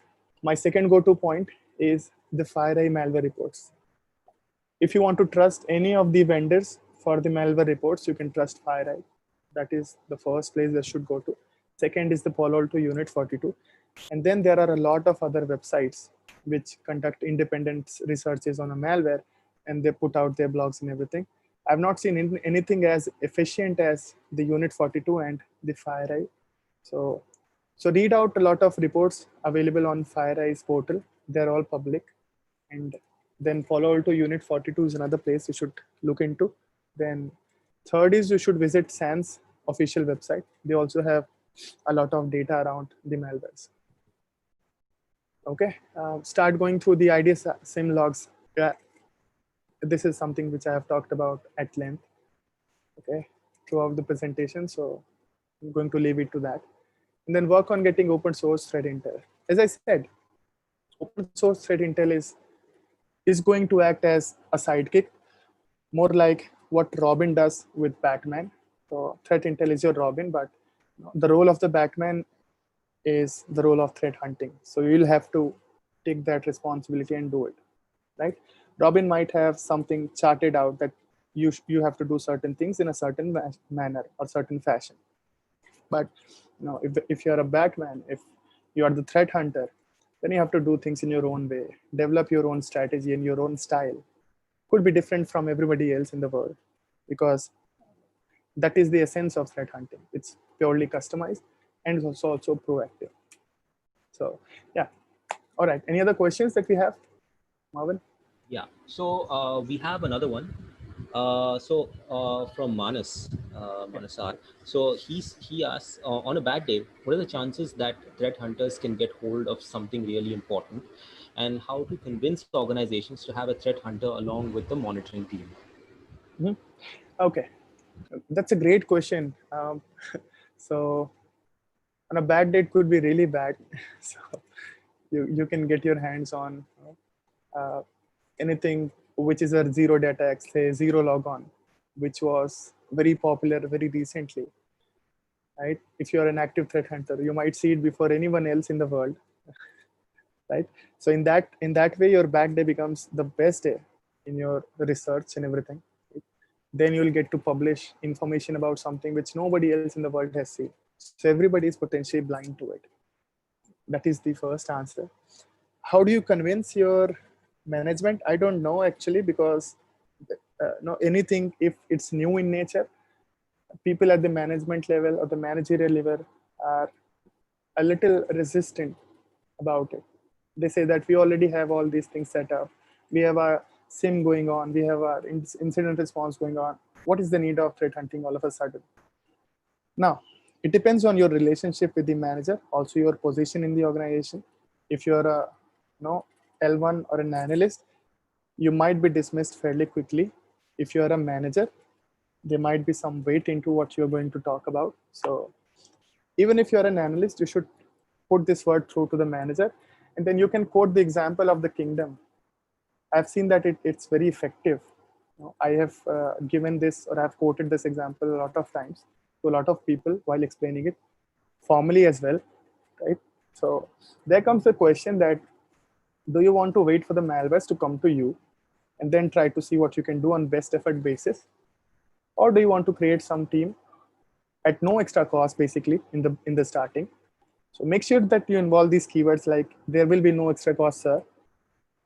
My second go-to point is the FireEye malware reports. If you want to trust any of the vendors for the malware reports, you can trust FireEye. That is the first place that should go to. Second is the Palo Alto Unit 42. And then there are a lot of other websites which conduct independent researches on a malware, and they put out their blogs and everything. I've not seen anything as efficient as the Unit 42 and the FireEye. So read out a lot of reports available on FireEye's portal. They're all public. And then Palo Alto Unit 42 is another place you should look into. Then third is you should visit SANS official website. They also have a lot of data around the malwares. Okay, start going through the IDS SIM logs. Yeah, this is something which I have talked about at length, okay, throughout the presentation. So I'm going to leave it to that. And then work on getting open source threat intel. As I said, open source threat intel is going to act as a sidekick, more like what Robin does with Batman. So threat intel is your Robin, but the role of the Batman is the role of threat hunting. So you'll have to take that responsibility and do it, right? Robin might have something charted out that you have to do certain things in a certain manner or certain fashion. But if you're a Batman, if you are the threat hunter, then you have to do things in your own way, develop your own strategy and your own style. Could be different from everybody else in the world, because that is the essence of threat hunting. It's purely customized and it's also proactive. So yeah. All right. Any other questions that we have, Marvin? Yeah. So we have another one. From Manas, Manasar. So he asks, on a bad day, what are the chances that threat hunters can get hold of something really important, and how to convince organizations to have a threat hunter along with the monitoring team? Mm-hmm. Okay, that's a great question. So on a bad day, it could be really bad. So you can get your hands on anything which is a zero data X, say zero logon, which was very popular very recently, right? If you're an active threat hunter, you might see it before anyone else in the world, right? So in that way, your bad day becomes the best day in your research and everything. Then you'll get to publish information about something which nobody else in the world has seen. So everybody is potentially blind to it. That is the first answer. How do you convince your management? I don't know actually, because no, anything, if it's new in nature, people at the management level or the managerial level are a little resistant about it. They say that we already have all these things set up. We have our SIM going on. We have our incident response going on. What is the need of threat hunting all of a sudden? Now, it depends on your relationship with the manager, also your position in the organization. If you're a L1 or an analyst, you might be dismissed fairly quickly. If you're a manager, there might be some weight into what you're going to talk about. So even if you're an analyst, you should put this word through to the manager, and then you can quote the example of the kingdom. I've seen that it's very effective. I have given this, or I've quoted this example a lot of times to a lot of people while explaining it formally as well, right? So there comes the question that, do you want to wait for the malwares to come to you and then try to see what you can do on best effort basis? Or do you want to create some team at no extra cost, basically, in the starting? So make sure that you involve these keywords like, there will be no extra cost, sir.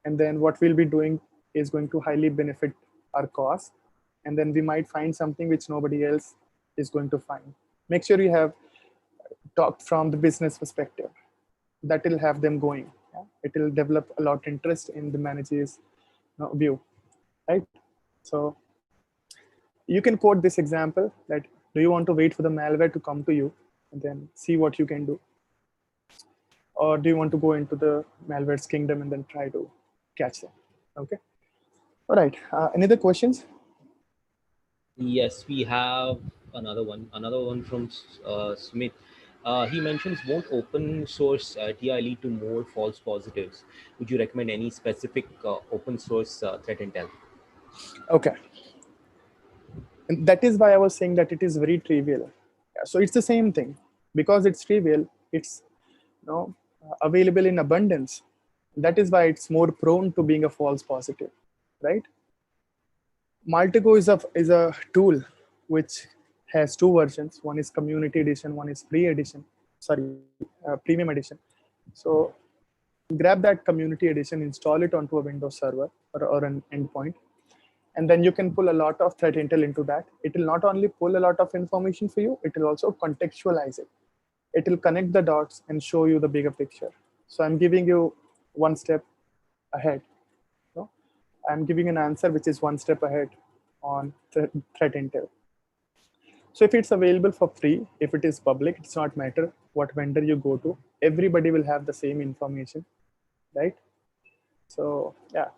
And then what we'll be doing is going to highly benefit our cause. And then we might find something which nobody else is going to find. Make sure you have talked from the business perspective. That will have them going. Yeah? It will develop a lot of interest in the manager's view, right? So you can quote this example that, do you want to wait for the malware to come to you and then see what you can do? Or do you want to go into the malware's kingdom and then try to catch them? Okay. All right. Any other questions? Yes, we have another one from Smith. He mentions, won't open source TI lead to more false positives? Would you recommend any specific open source threat intel? Okay. And that is why I was saying that it is very trivial. Yeah, so it's the same thing. Because it's trivial, it's available in abundance. That is why it's more prone to being a false positive, right? Maltigo is a tool which has two versions. One is community edition, one is free edition. premium edition. So grab that community edition, install it onto a Windows server or an endpoint, and then you can pull a lot of threat intel into that. It will not only pull a lot of information for you, it will also contextualize it. It will connect the dots and show you the bigger picture. So I'm giving you one step ahead. No? I'm giving an answer which is one step ahead on threat intel. So if it's available for free, if it is public, it's not matter what vendor you go to. Everybody will have the same information, right? So yeah,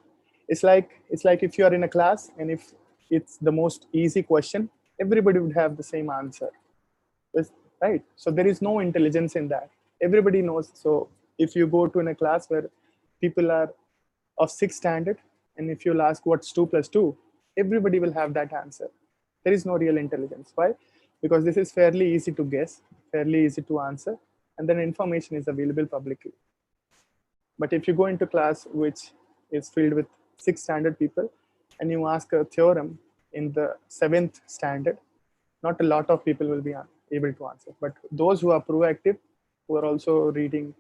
it's like if you are in a class and if it's the most easy question, everybody would have the same answer, right? So there is no intelligence in that. Everybody knows. So if you go to in a class where people are of 6 standard, and if you'll ask what's 2 plus 2, everybody will have that answer. There is no real intelligence. Why? Because this is fairly easy to guess, fairly easy to answer, and then information is available publicly. But if you go into class which is filled with 6 standard people and you ask a theorem in the 7th standard, not a lot of people will be able to answer. But those who are proactive, who are also reading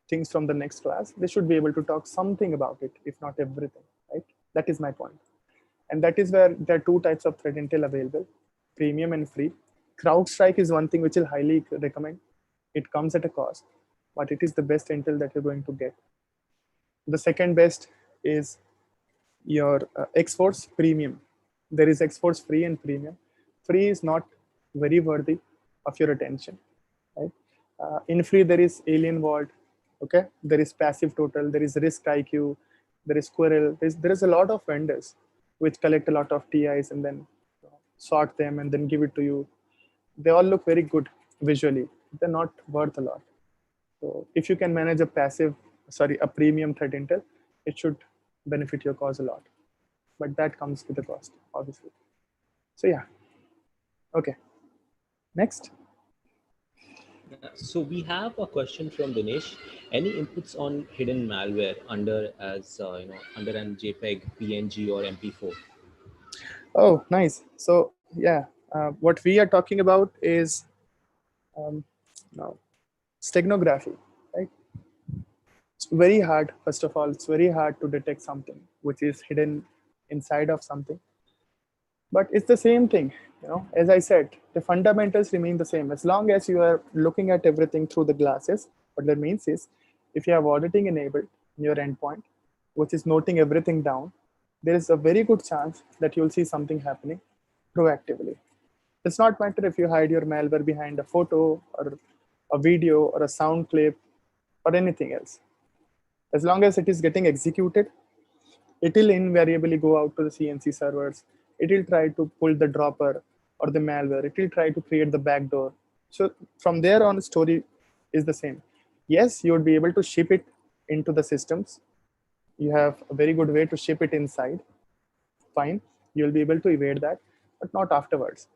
things from the next class, they should be able to talk something about it, if not everything, right? That is my point. And that is where there are two types of threat intel available, premium and free. CrowdStrike is one thing which I'll highly recommend. It comes at a cost, but it is the best intel that you're going to get. The second best is your X-Force Premium. There is X-Force Free and Premium. Free is not very worthy of your attention, right? In free, there is Alien Vault, okay? There is Passive Total, there is Risk IQ, there is Squirrel. There is a lot of vendors which collect a lot of TIs and then sort them and then give it to you. They all look very good visually. They're not worth a lot. So if you can manage a premium threat intel, it should benefit your cause a lot. But that comes with a cost, obviously. So yeah. Okay. Next. So we have a question from Dinesh. Any inputs on hidden malware under under an JPEG, PNG, or MP4? Oh, nice. So yeah, what we are talking about is now steganography, right? It's very hard. First of all, it's very hard to detect something which is hidden inside of something. But it's the same thing, as I said, the fundamentals remain the same as long as you are looking at everything through the glasses. What that means is if you have auditing enabled in your endpoint, which is noting everything down, there is a very good chance that you'll see something happening proactively. It's not matter if you hide your malware behind a photo or a video or a sound clip or anything else. As long as it is getting executed, it will invariably go out to the CNC servers. It will try to pull the dropper or the malware. It will try to create the backdoor. So from there on, the story is the same. Yes, you would be able to ship it into the systems. You have a very good way to ship it inside. Fine, you'll be able to evade that, but not afterwards.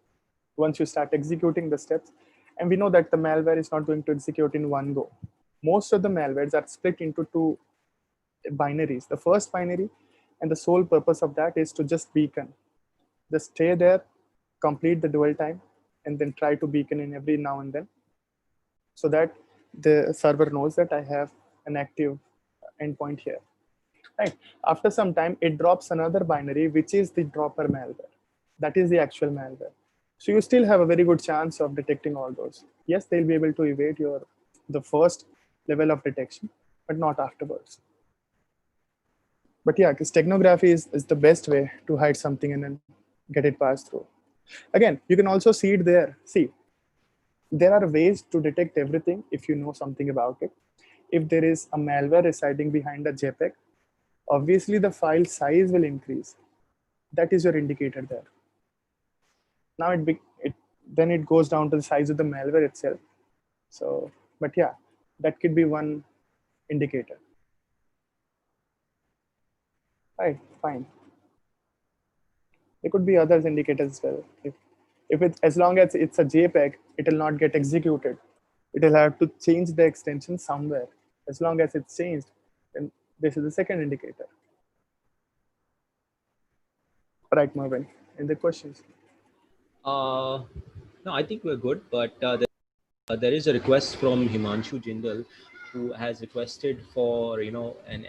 Once you start executing the steps, and we know that the malware is not going to execute in one go. Most of the malwares are split into two binaries. The first binary, and the sole purpose of that is to just beacon. Just stay there, complete the dwell time, and then try to beacon in every now and then so that the server knows that I have an active endpoint here. Right. After some time, it drops another binary, which is the dropper malware. That is the actual malware. So you still have a very good chance of detecting all those. Yes, they'll be able to evade the first level of detection, but not afterwards. But yeah, steganography is the best way to hide something and then get it passed through. Again, you can also see it there. See, there are ways to detect everything if you know something about it. If there is a malware residing behind a JPEG, obviously the file size will increase. That is your indicator there. Now then it goes down to the size of the malware itself. So, but yeah, that could be one indicator. Right, fine. There could be other indicators as well. If it, as long as it's a JPEG, it will not get executed. It will have to change the extension somewhere. As long as it's changed, then this is the second indicator. Right, Marvin. Any questions? No, I think we're good, but There is a request from Himanshu Jindal, who has requested for an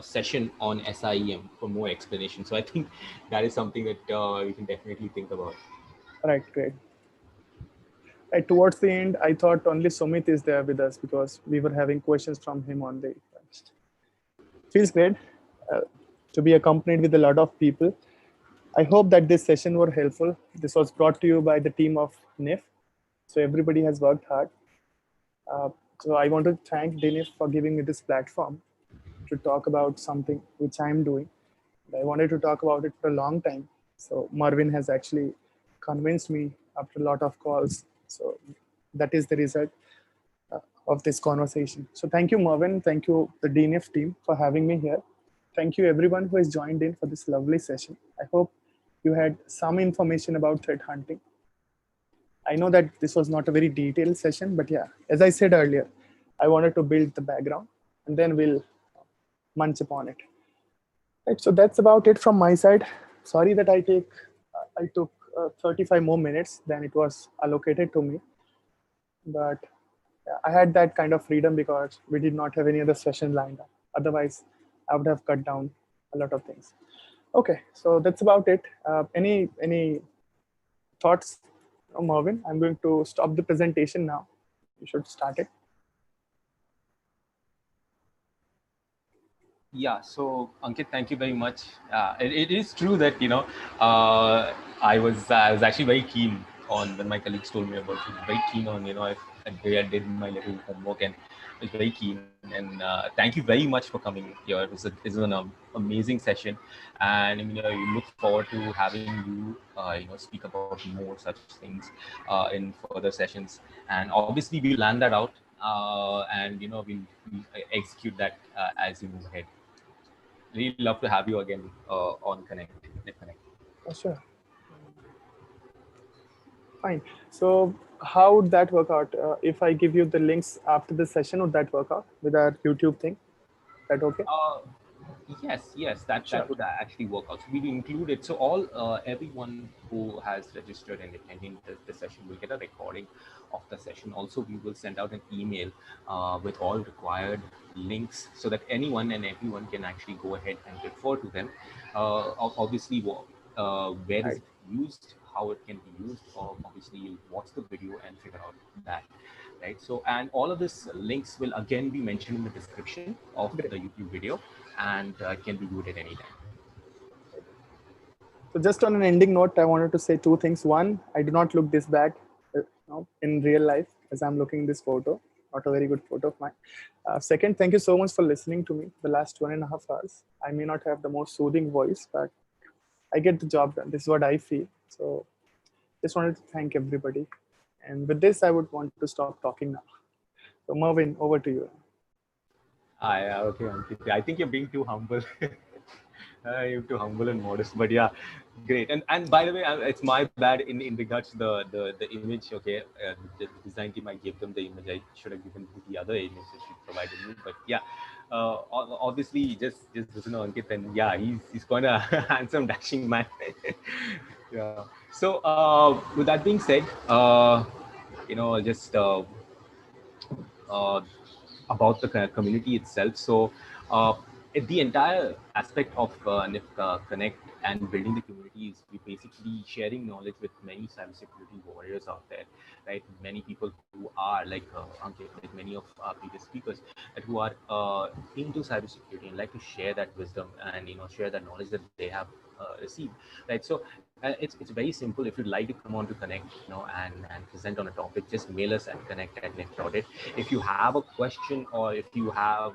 session on SIEM for more explanation. So I think that is something that we can definitely think about. Right, great. Right, towards the end, I thought only Sumit is there with us because we were having questions from him on the text. Feels great uh, to be accompanied with a lot of people. I hope that this session were helpful. This was brought to you by the team of NIF. So everybody has worked hard. Uh, so I want to thank DNIF for giving me this platform to talk about something which I'm doing. I wanted to talk about it for a long time. So Marvin has actually convinced me after a lot of calls. So that is the result of this conversation. So thank you, Marvin. Thank you, the DNF team, for having me here. Thank you, everyone who has joined in for this lovely session. I hope you had some information about threat hunting. I know that this was not a very detailed session, but yeah, as I said earlier, I wanted to build the background and then we'll munch upon it. Right, so that's about it from my side. Sorry that I took 35 more minutes than it was allocated to me, but yeah, I had that kind of freedom because we did not have any other session lined up. Otherwise, I would have cut down a lot of things. Okay, so that's about it. Any thoughts, Marvin? I'm going to stop the presentation now. You should start it. Yeah, so Ankit, thank you very much. It is true that I was actually very keen on when my colleagues told me about it. Very keen on I did my little homework and was very keen. And thank you very much for coming here. It was an amazing session, and you look forward to having you speak about more such things in further sessions. And obviously we'll plan that out, and we'll execute that as we move ahead. Really love to have you again on Connect. Net Connect. Sure. Fine. So how would that work out? If I give you the links after the session, would that work out with our YouTube thing? That okay? Uh, yes, that Sure. would actually work out. So we will include it. So all everyone who has registered and attending the session will get a recording of the session. Also, we will send out an email with all required links so that anyone and everyone can actually go ahead and refer to them. Obviously, where is Right. it used, how it can be used, or obviously you'll watch the video and figure out that, right? So, and all of this links will again be mentioned in the description of the Great. YouTube video, and can be viewed at any time. So just on an ending note, I wanted to say two things. One, I do not look this bad, in real life as I'm looking this photo. Not a very good photo of mine. Second, thank you so much for listening to me the last 1.5 hours. I may not have the most soothing voice, but I get the job done. This is what I feel. So just wanted to thank everybody. And with this, I would want to stop talking now. So Mervin, over to you. Okay, Ankit. I think you're being too humble. You're too humble and modest, but yeah, great. And by the way, it's my bad in regards to the image. Okay, the design team, I gave them the image. I should have given the other image that she provided me. But yeah, obviously, just listen to Ankit, and yeah, he's quite a handsome, dashing man. Yeah. So with that being said, just uh, about the community itself. So, the entire aspect of NIF Connect and building the community is we basically sharing knowledge with many cybersecurity warriors out there, right? Many people who are like Ankit, like many of our previous speakers, and who are into cybersecurity and like to share that wisdom and share that knowledge that they have received, right? So it's very simple. If you'd like to come on to Connect, and present on a topic, just mail us at connect@nif.it. If you have a question or if you have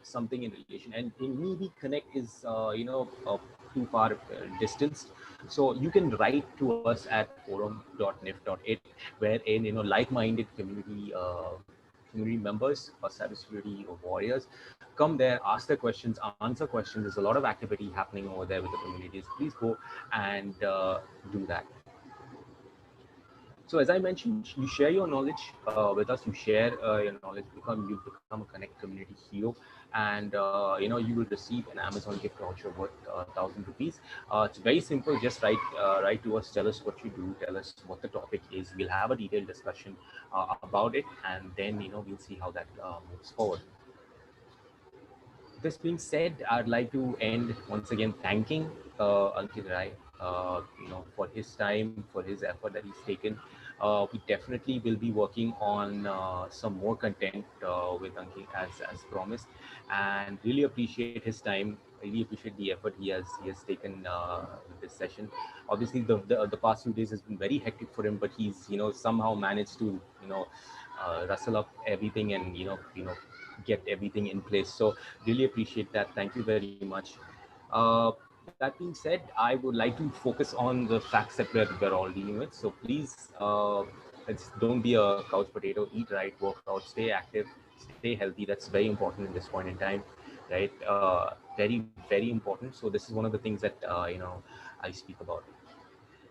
something in relation, and maybe Connect is too far distanced, so you can write to us at forum.nif.it, wherein like-minded community members or cybersecurity or warriors come there, ask their questions, answer questions. There's a lot of activity happening over there with the communities. Please go and do that. So as I mentioned, you share your knowledge with us. You share your knowledge. You become a Connect community hero, and you will receive an Amazon gift voucher worth 1,000 rupees. It's very simple. Just write to us. Tell us what you do. Tell us what the topic is. We'll have a detailed discussion about it, and then we'll see how that moves forward. This being said, I'd like to end once again thanking Ankit Rai, for his time, for his effort that he's taken. We definitely will be working on some more content with Ankit as promised, and really appreciate his time. Really appreciate the effort he has taken with this session. Obviously, the past few days has been very hectic for him, but he's somehow managed to rustle up everything and get everything in place. So really appreciate that. Thank you very much. Uh, that being said, I would like to focus on the facts that we're all dealing with. So please, don't be a couch potato. Eat right, work out, stay active, stay healthy. That's very important in this point in time, right? Very, very important. So this is one of the things that I speak about.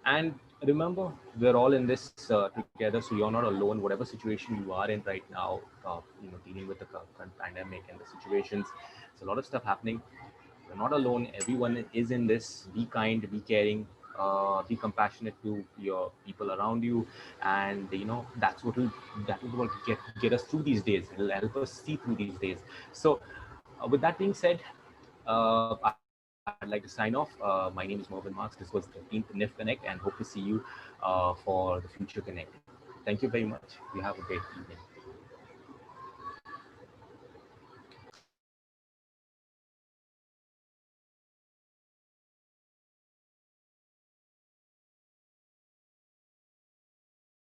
And remember, we're all in this together, so you're not alone. Whatever situation you are in right now, dealing with the current pandemic and the situations, there's a lot of stuff happening. You're not alone. Everyone is in this. Be kind, be caring, be compassionate to your people around you, and that is what get us through these days. It'll help us see through these days. So, with that being said, I'd like to sign off. My name is Morvin Marks. This was the 13th NIF Connect, and hope to see you for the future Connect. Thank you very much. You have a great evening.